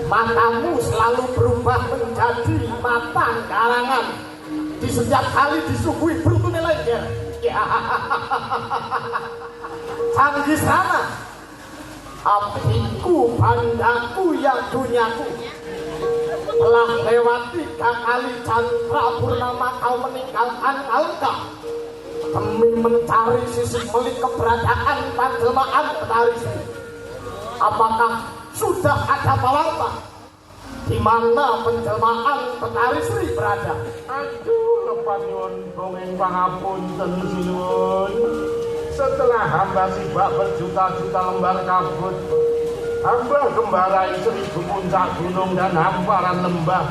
matamu selalu berubah menjadi mata karangan di setiap kali disuguhi berutune lengger. Janji serana, abdiku, bandaku, yang dunyaku telah lewati 3 kali Chandra Purnama kau meninggalkan Alengka demi mencari sisi pelik keberadaan panjelmaan Betari Sri. Apakah sudah ada kawarta di mana penjelmaan Betari Sri berada? Aduh, lepas nyuwun bongeng pangapunten sinuwun. Setelah hamba sibak berjuta-juta lembar kabut, hamba gembarai 1000 puncak gunung dan hamparan lembah.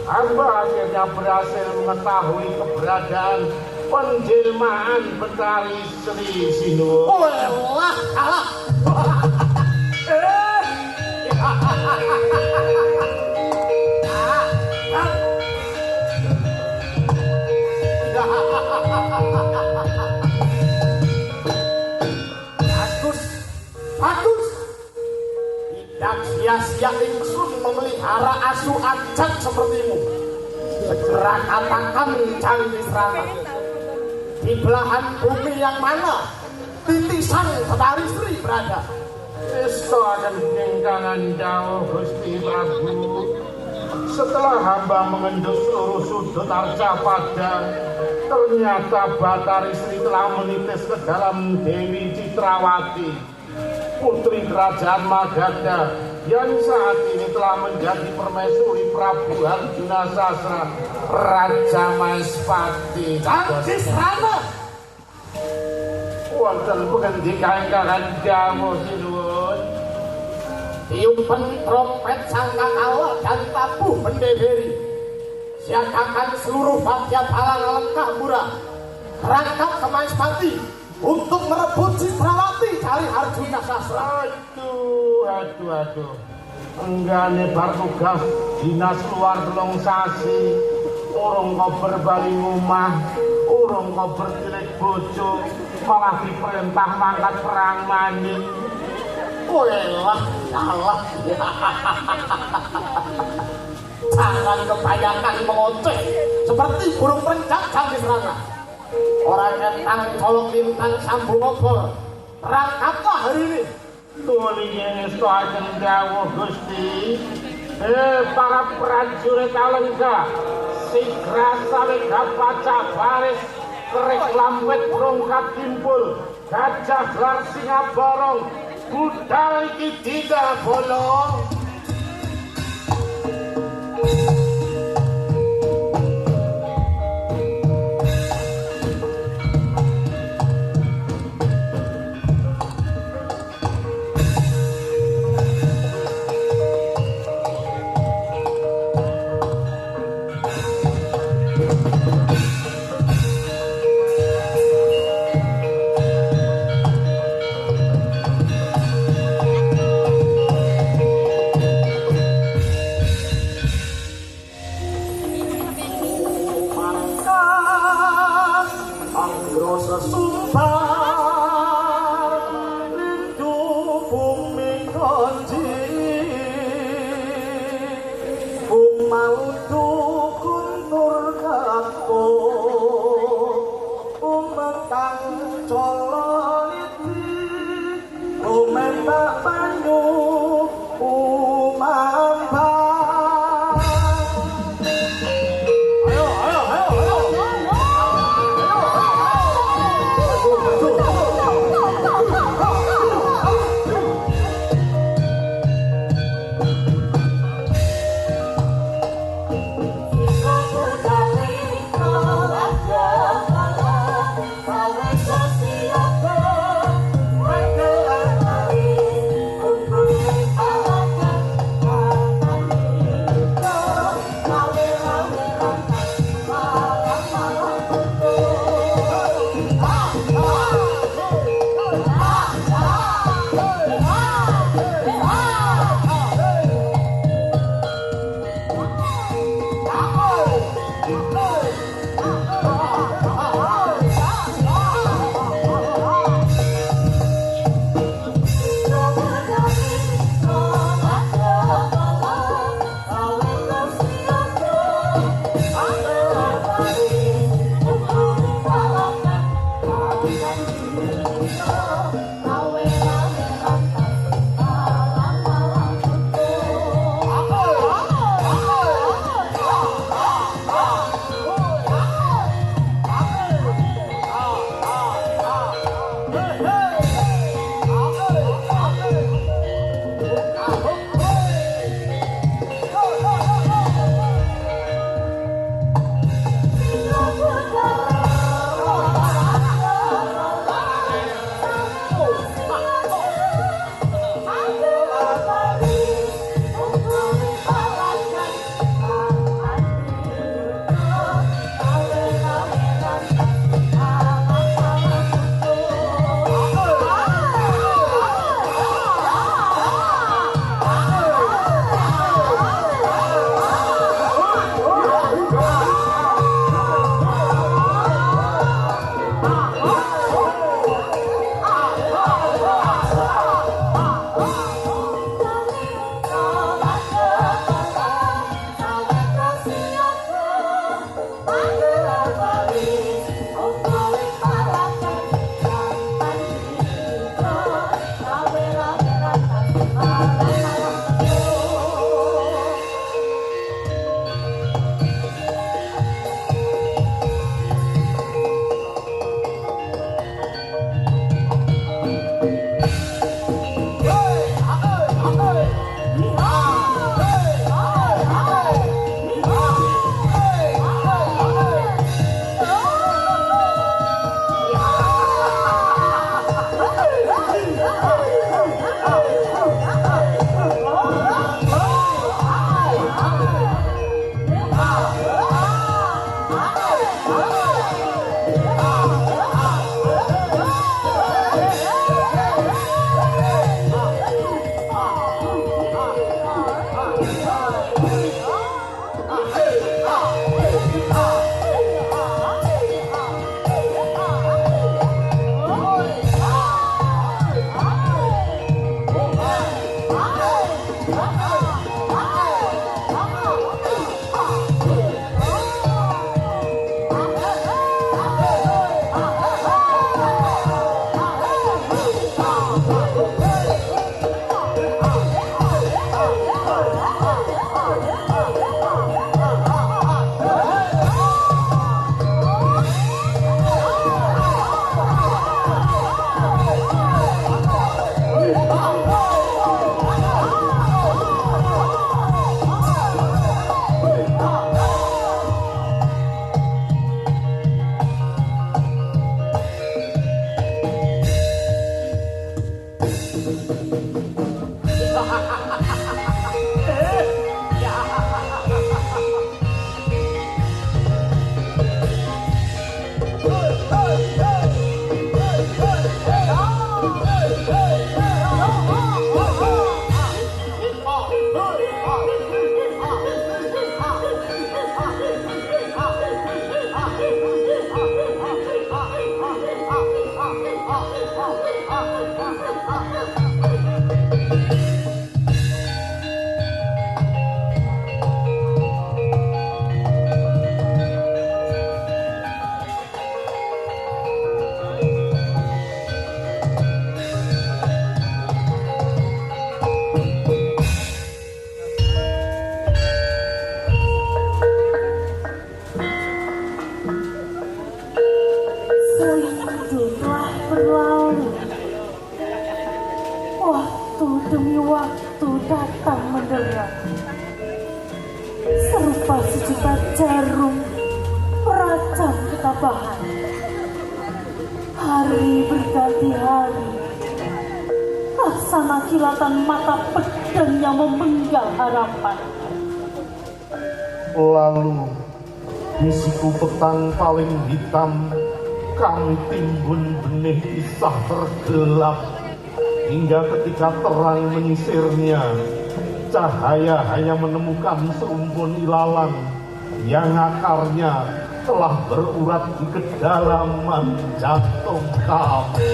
Hamba akhirnya berhasil mengetahui keberadaan penjelmaan Betari Sri sinuwun. Walah, kalah. Bagus. Tidak sia-sia ingsun memelihara asu ajak sepertimu. Segera katakan janji serana, di belahan bumi yang mana titisan Betari Sri berada? Istakan kengkangan jauh Gusti Prabu. Setelah hamba mengendus seluruh sudut arca padang, ternyata Betari Sri telah menitis ke dalam Dewi Citrawati, putri kerajaan Magadha, yang saat ini telah menjadi permaisuri Prabu Arjuna Sasra, Raja Maespati. Janji serana, wonten pengendikan ingkang jamu sinuwun. Tiupan trompet sangkakala dan tabuh mendeberi, siagakan seluruh bagian alang Alengka murah, berangkat ke Maespati untuk merebut Citrawati dari Arjuna Sasra. Aduh. Enggane bar tugas dinas luar 3 sasi, urung kober bali ngomah, urung kober cilik bojo, malah diperintah mangkat perang maning. Walah, salah. Jangan kebanyakan mengoceh seperti burung pencak janji serana. Orang kentang colok lintang sambung obor, berangkatlah hari ini. Tulinya istakan jauh Gusti. Para prajurit Alengka, sigra salika pacak baris, kerek lambet rongkat kimpul, gajah gelar singa borong, budal iki tidak bolong. Sewaktu telah berlalu, waktu demi waktu datang menderak, serupa sejuta jarum merajam ketabahan. Hari berganti hari, laksana kilatan mata pedang yang memenggal harapan. Lalu di siku petang paling hitam kami timbun benih kisah tergelap, hingga ketika terang menyisirnya, cahaya hanya menemukan serumpun ilalang yang akarnya telah berurat di kedalaman jantung kami.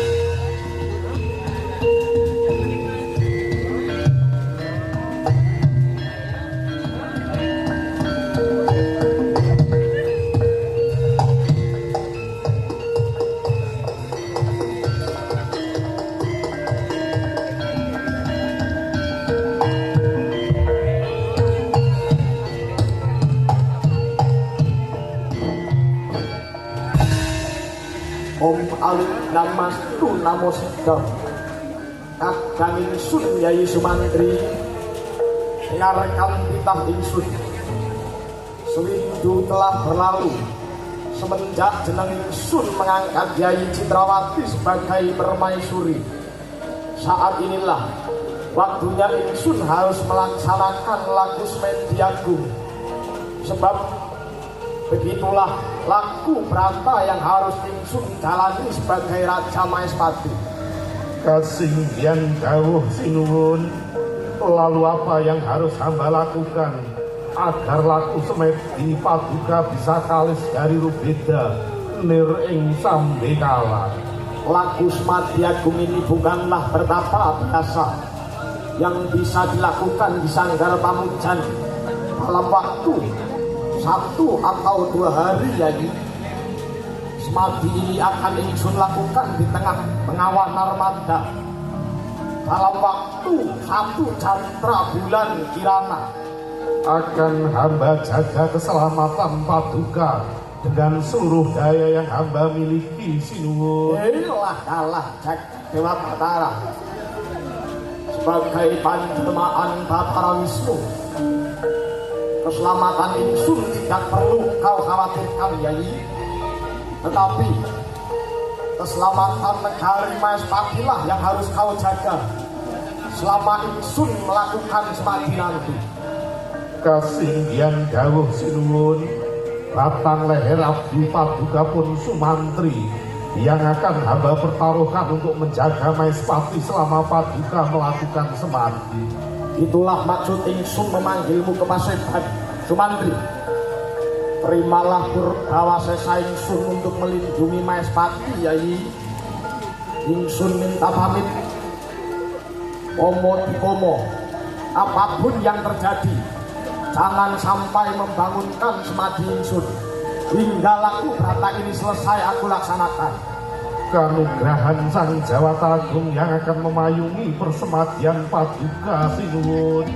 Om Alit dan Mas Tu Namo Sidam Kadang ingsun Yai Sumantri Ngarkan titah ingsun Sewindu telah berlalu semenjak jeneng ingsun mengangkat Yai Citrawati sebagai permaisuri. Saat inilah waktunya ingsun harus melaksanakan laku Semedi Agung, sebab begitulah laku berata yang harus ingsun jalani sebagai Raja Maespati. Kasinggihan dawuh sinuwun, lalu apa yang harus hamba lakukan agar laku Semedi Paduka bisa kalis dari rubeda nir ing sambekala? Laku Semedi Agung ini bukanlah bertapa biasa yang bisa dilakukan di Sanggar Pamujan dalam waktu 1 atau 2 hari. Jadi Semedi ini akan ingsun lakukan di tengah pengawan Narmada dalam waktu 1 jatra bulan Kirana. Akan hamba jaga keselamatan Paduka dengan seluruh daya yang hamba miliki sinuwun. Kalah Cak Dewa Batara sebagai panjelmaan Batara Wisnu. Keselamatan ingsun tidak perlu kau khawatirkan, Yai. Tetapi keselamatan negari Maespati lah yang harus kau jaga selama ingsun melakukan semedi nanti. Kasinggihan dawuh sinuwun, batang leher abdi Paduka pun Sumantri yang akan hamba pertaruhkan untuk menjaga Maespati selama Paduka melakukan semedi. Itulah maksud ingsun memanggilmu ke Paseban, Sumantri. Terimalah Purbawa Sesa ingsun untuk melindungi Maespati, Yai. Ingsun minta pamit. Pomo di pomo, apapun yang terjadi, jangan sampai membangunkan semedi ingsun hingga laku berata ini selesai aku laksanakan. Kanugrahan Sang Jawata Agung yang akan memayungi persemadian Paduka sinuwun.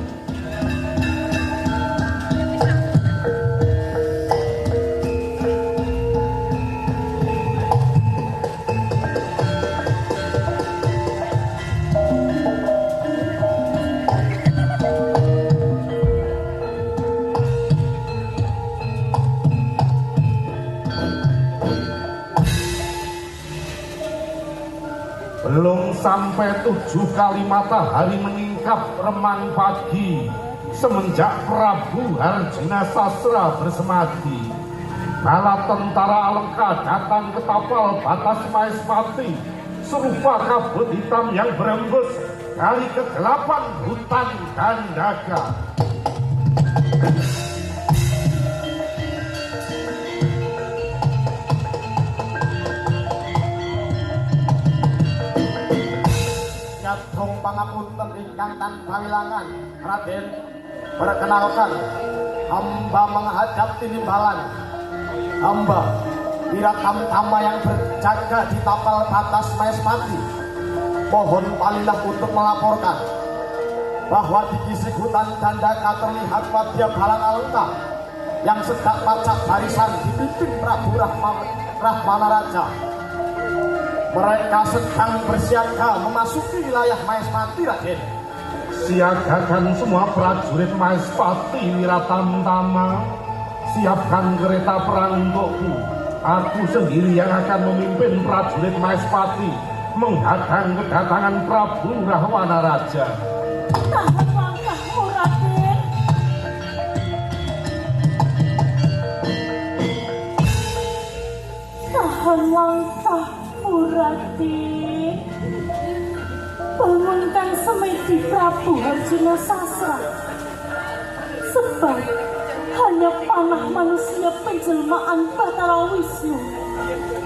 Belum sampai 7 kali matahari meningkap remang pagi semenjak Prabu Harjuna Sasra bersemadi. Bala tentara Alengka datang ke tapal batas Maespati serupa kabut hitam yang berembus dari kegelapan hutan Gandaka. Nyadong pangapunten ingkang tanpa wilangan, Raden. Perkenalkan, hamba menghadap tinimbalan. Hamba Wiratama yang berjaga di tapal batas Maespati. Mohon palilah untuk melaporkan bahwa di kisik hutan Gandaka terlihat wadya balang Alengka yang sedang pacak barisan dipimpin Prabu Rahmana Raja. Mereka sedang bersiaga memasuki wilayah Maespati, Raden. Siagakan semua prajurit Maespati, Wiratama. Siapkan kereta perang untukku. Aku sendiri yang akan memimpin prajurit Maespati menghadang kedatangan Prabu Rahwana Raja. Tahan langkahmu, Raden. Tahan langkahmu, Raden. Bangunkan semedi Prabu Harjuna Sasra. Sebab hanya panah manusia penjelmaan Batara Wisnu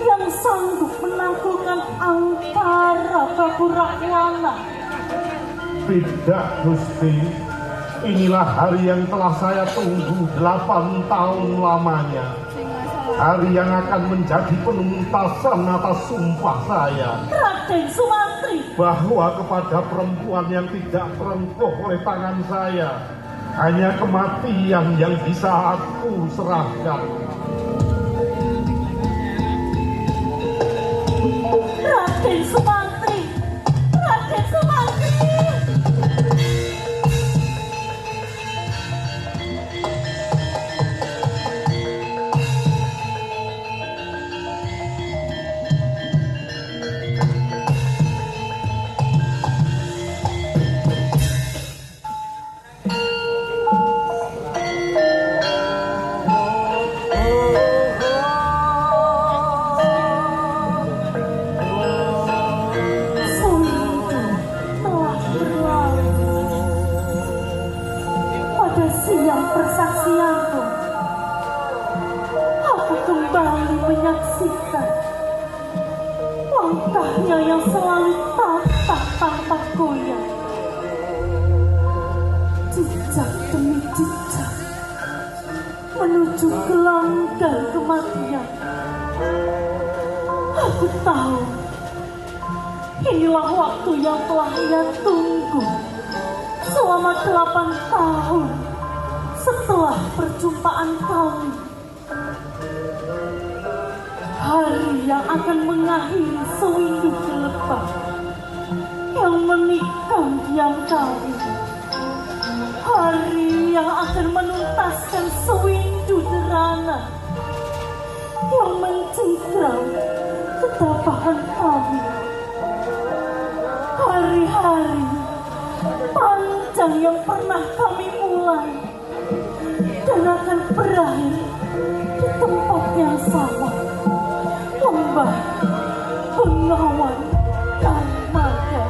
yang sanggup menaklukkan angkara Prabu Rahwana. Tidak, Gusti. Inilah hari yang telah saya tunggu 8 tahun lamanya. Hari yang akan menjadi penuntasan atas sumpah saya. Raden Sumantri, Bahwa kepada perempuan yang tidak terengkuh oleh tangan saya, hanya kematian yang bisa aku serahkan. Raden Sumantri, Raden Sumantri. Persaksianku, aku kembali menyaksikan langkahnya yang selalu tatah tanpa goyah, jejak demi jejak menuju gelanggang kematian. Aku tahu inilah waktu yang telah ia tunggu selama 8 tahun setelah perjumpaan kami. Hari yang akan mengakhiri sewindu gelepar yang menikam diam kami. Hari yang akan menuntaskan sewindu derana yang mencengkram ketabahan kami. Hari-hari panjang yang pernah kami mulai dan akan berakhir di tempat yang sama, lembah Bengawan Darmada.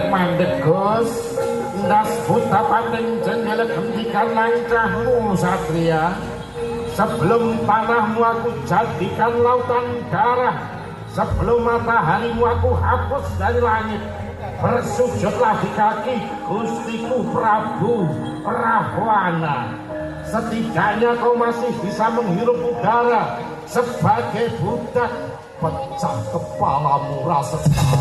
Mandek Gus, ndas buta pandeng jendela hentikan langkahmu Satria. Sebelum tanahmu aku jadikan lautan darah, sebelum mataharimu aku hapus dari langit, bersujudlah di kaki Gustiku Prabu Rahwana. Setidaknya kau masih bisa menghirup udara sebagai budak. Pecah kepalamu Rasekar.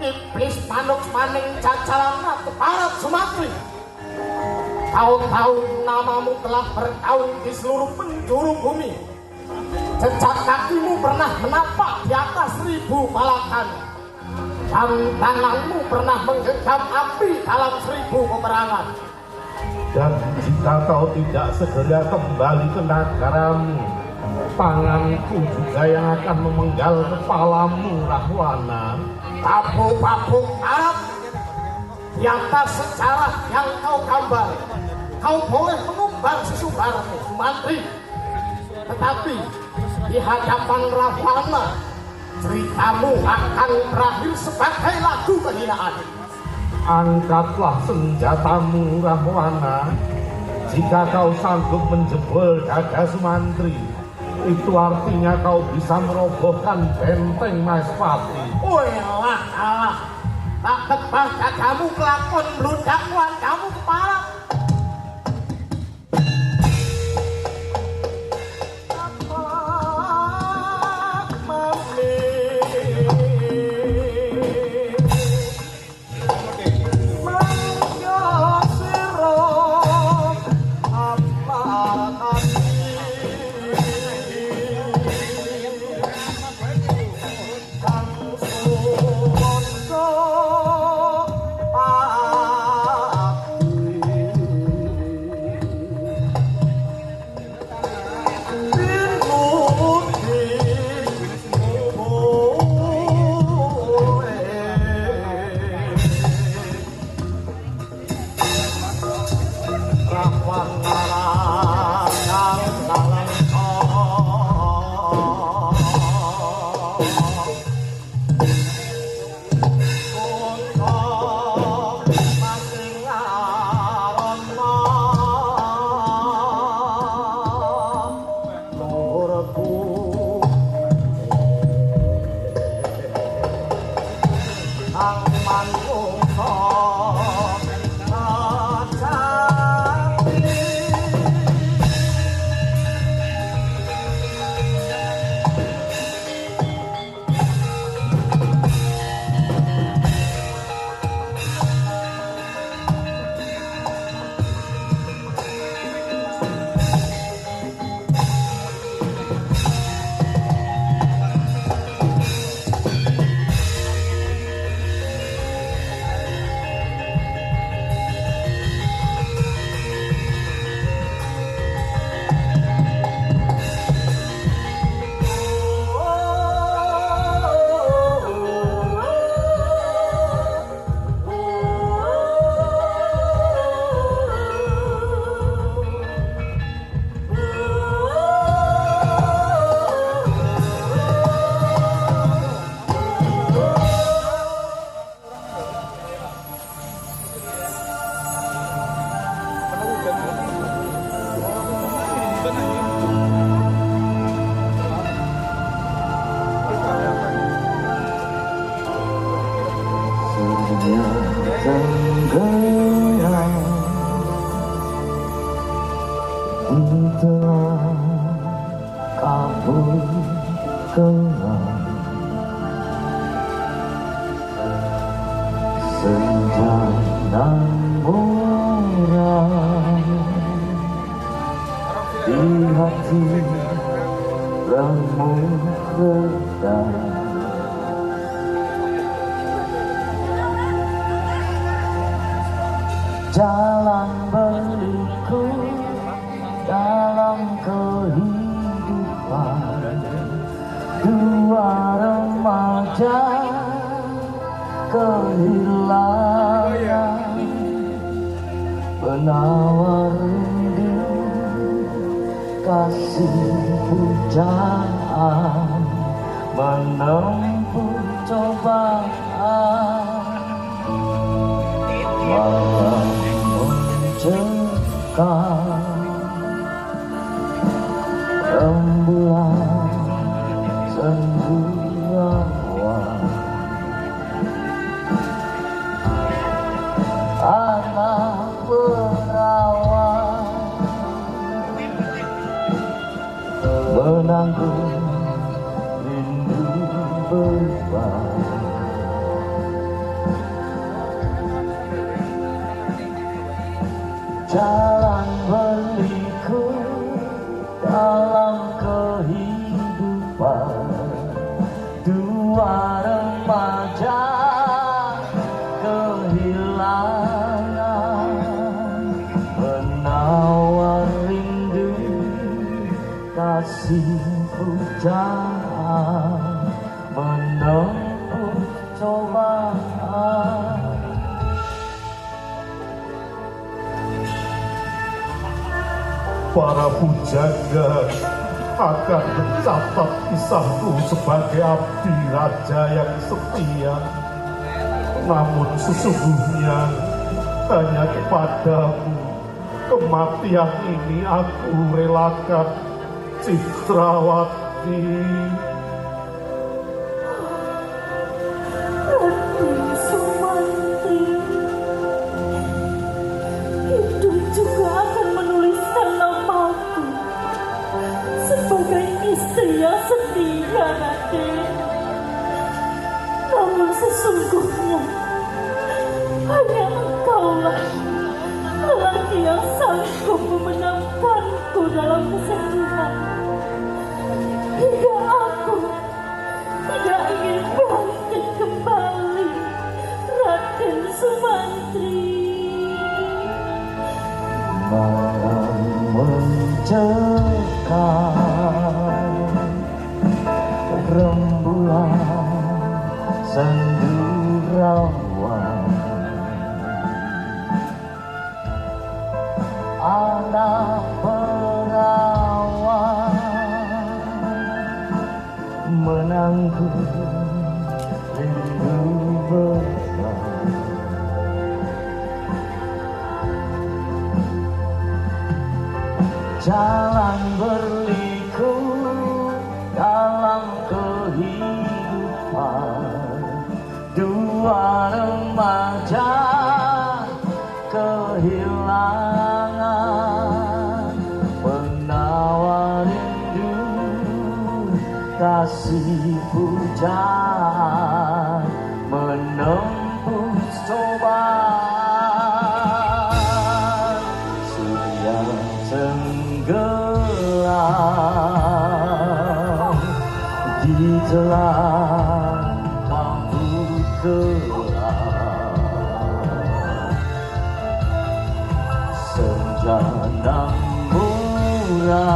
Iblis manuk maning cacalan keparat Sumatri. Tahun-tahun namamu telah bergaung di seluruh penjuru bumi. Jejak kakimu pernah menapak di atas 1000 palakan. Dan tanganmu pernah menggenggam api dalam 1000 peperangan. Dan jika kau tidak segera kembali ke negaramu, tanganku juga yang akan memenggal kepalamu Rahwana. Papuk Arab, di atas sejarah yang kau gambar, kau boleh mengumbar sesumbarmu Sumantri. Tetapi di hadapan Rahwana, ceritamu akan berakhir sebagai lagu kehinaan. Angkatlah senjatamu Rahwana. Jika kau sanggup menjebol dada Sumantri, itu artinya kau bisa merobohkan benteng Maespati. Welah kalah, tak tebas dadamu kelakon belundakuan kamu kepala. Senja tenggelam di tengah kabut gelap. Senja nan murah di hati remuk redam. Jalan berliku dalam kehidupan dua remaja kehilangan penawar rindu kasih pujaan menempuh cobaan. Malam mencekam rembulan cenderawat. Anak perawan menanggung rindu beban. Jalan berliku dalam kehidupan dua remaja kehilangan penawar rindu kasih pujaan menempuh cobaan. Para pujangga akan mencatat kisahku sebagai abdi raja yang setia. Namun sesungguhnya hanya kepadamu kematian ini aku relakan, Citrawati. Ratih Sumantri, hidup juga akan menuliskan namaku sebagai istri yang setia, Raden. Namun sesungguhnya hanya engkaulah lelaki yang sanggup memenangkanku dalam kesedihan. Hingga aku tidak ingin bangkit kembali, Raden Sumantri. Malam mencekam rembulan cenderawat. Anak perawan menanggung rindu beban. Jalan berliku dalam kehidupan dua remaja kehilangan penawar rindu kasih pujaan menempuh cobaan. Surya tenggelam di telan kabut gelap. Senja nan murah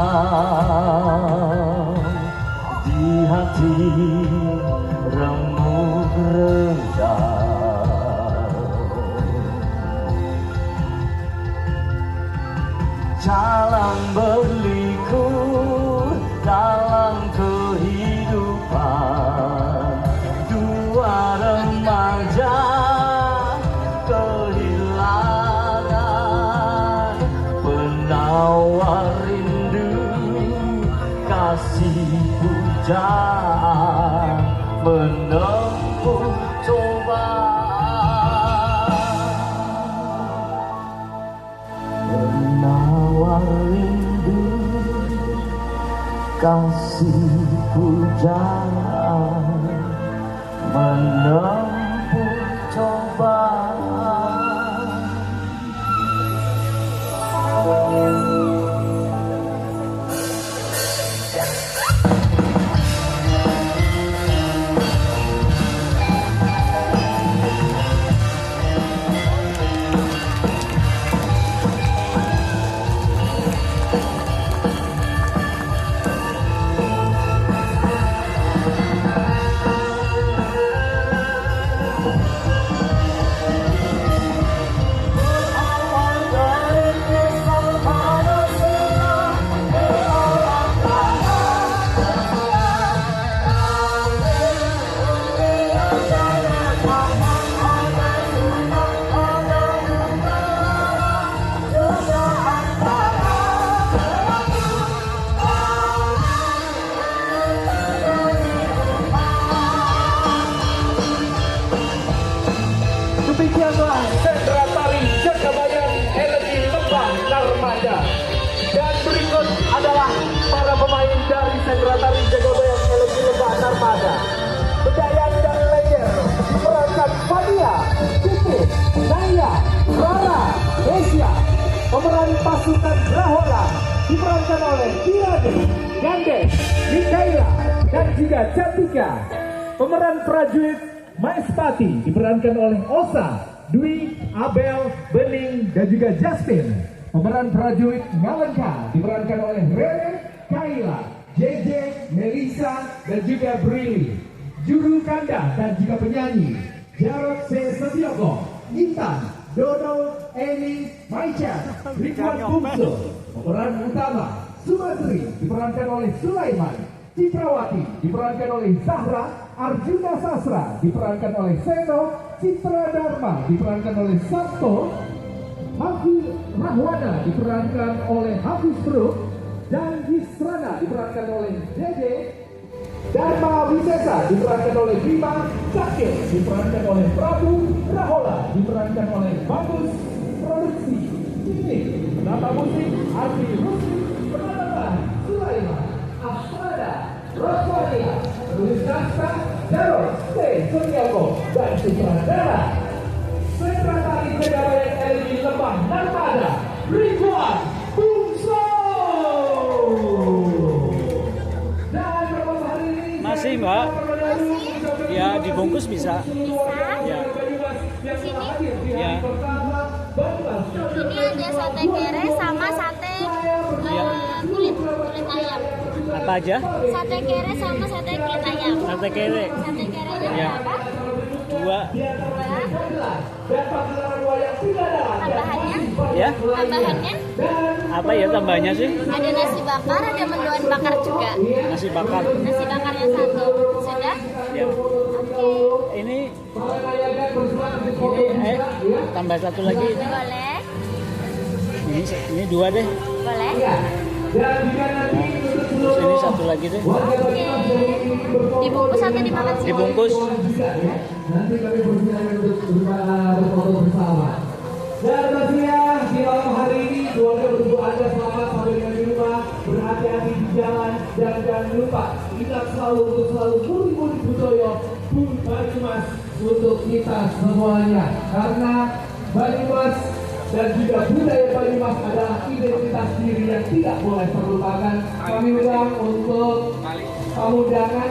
di hati remuk redam. Jalan berliku dalam kehidupan dua remaja kehilangan penawar rindu kasih pujaan menempuh cobaan. masih pujaan menempuh cobaan. Demikianlah sentra tari Jagabayan Energi Lembah Narmada. Dan berikut adalah para pemain dari sentra tari Jagabayan Energi Lembah Narmada. Bedayang dan Leger diperankan Fania, Pipit, Naya, Rara, Desya. Pemeran pasukan Rahola diperankan oleh Tirani, Gandes, Mikaela, dan juga Cantika. Pemeran prajurit Maespati diperankan oleh Osa, Dwi, Abel, Bening, dan juga Justin. Pemeran prajurit Ngalenka diperankan oleh Rere, Kaila, JJ, Melisa, dan juga Brili. Juru kanda dan juga penyanyi Jarod C. Setioko, Intan, Dodo, Eni, Maicha, Ridwan Bungsu. Pemeran utama Sumatri diperankan oleh Sulaiman, Citrawati diperankan oleh Zahra, Arjuna Sasra diperankan oleh Seno, Citra Dharma diperankan oleh Sabto, Hafiz Rahwana diperankan oleh Hafiz Bruk, dan Yisrana diperankan oleh Dede, Dharma Wisesa diperankan oleh Bima, Sakit diperankan oleh Prabu, Rahola diperankan oleh Bagus Produksi, ini penata musik Ardi Rusli, penata Sulaiman, Asmada, Roswania, penulis naskah Jarod C. Setioko, dan sutradara sentra tari Jagabayan Energi Lembah Narmada, Ridwan Bungsu. Dan pada hari ini Masih, Mbak? Ya, dibungkus bisa. Ya. Ya. Ini ada sate kere sama sate kulit ayam. Apa aja? Sate kere sama sate kulit ayam. Sate kere. Sate kerenya Ya. berapa? 2. Tambahannya? Ya. Tambahannya? Apa ya tambahnya sih? Ada nasi bakar, ada mendoan bakar juga. Nasi bakar. Nasi bakarnya 1. Sudah? Ya. Oke. Ini tambah satu lagi. Boleh? Ini 2 deh. Boleh? Terus ini 1 lagi deh. Oke. Dibungkus atau dimakan semua? Dibungkus. Nanti kami bersilakan untuk berfoto bersama. Dan pastinya di malam hari ini keluarga bertemu Anda selamat sampai dengan di rumah, berhati-hati di jalan, dan jangan lupa ingat selalu untuk selalu mudik-mudik Budoyo, Banyumas untuk kita semuanya. Karena Banyumas dan juga budaya Banyumas adalah identitas diri yang tidak boleh terlupakan. Kami ulang untuk tamu undangan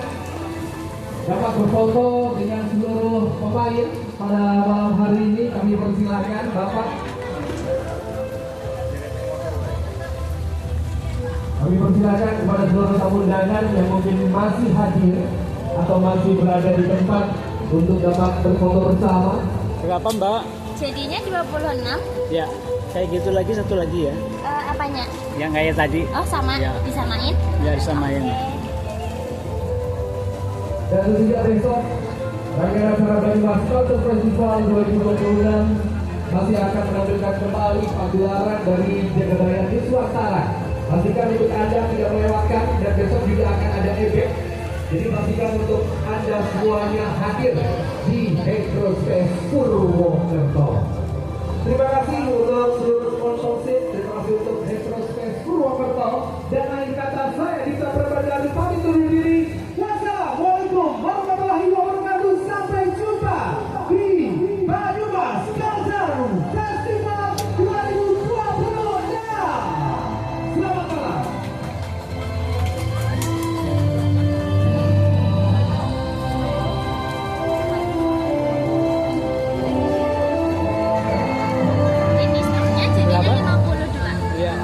dapat berfoto dengan seluruh pemain pada malam hari ini. Kami persilahkan Bapak. Kami persilakan kepada seluruh tamu undangan yang mungkin masih hadir atau masih berada di tempat untuk dapat berfoto bersama. Berapa, Mbak? Jadinya 26. Ya. Kayak gitu lagi 1 lagi ya. Apanya? Yang kayak tadi. Oh, sama. Ya. Disamain? Ya, disamain. Dan sejak besok rangkaian acara Banyumas Culture Festival 2026 masih akan menampilkan kembali pagelaran dari Jagabayan Nuswantara. Pastikan untuk Anda tidak melewatkan, dan besok juga akan ada ebek. Jadi pastikan untuk Anda semuanya hadir di Hydrospace Purwokerto. Terima kasih untuk seluruh sponsorship, terima kasih untuk Hydrospace Purwokerto. Dan akhir kata saya Dita Prabadari pamit undur diri. Wassalamualaikum warahmatullahi wabarakatuh. Sampai jumpa di Banyumas Culture Festival 2026. Selamat malam. Berapa? Iya.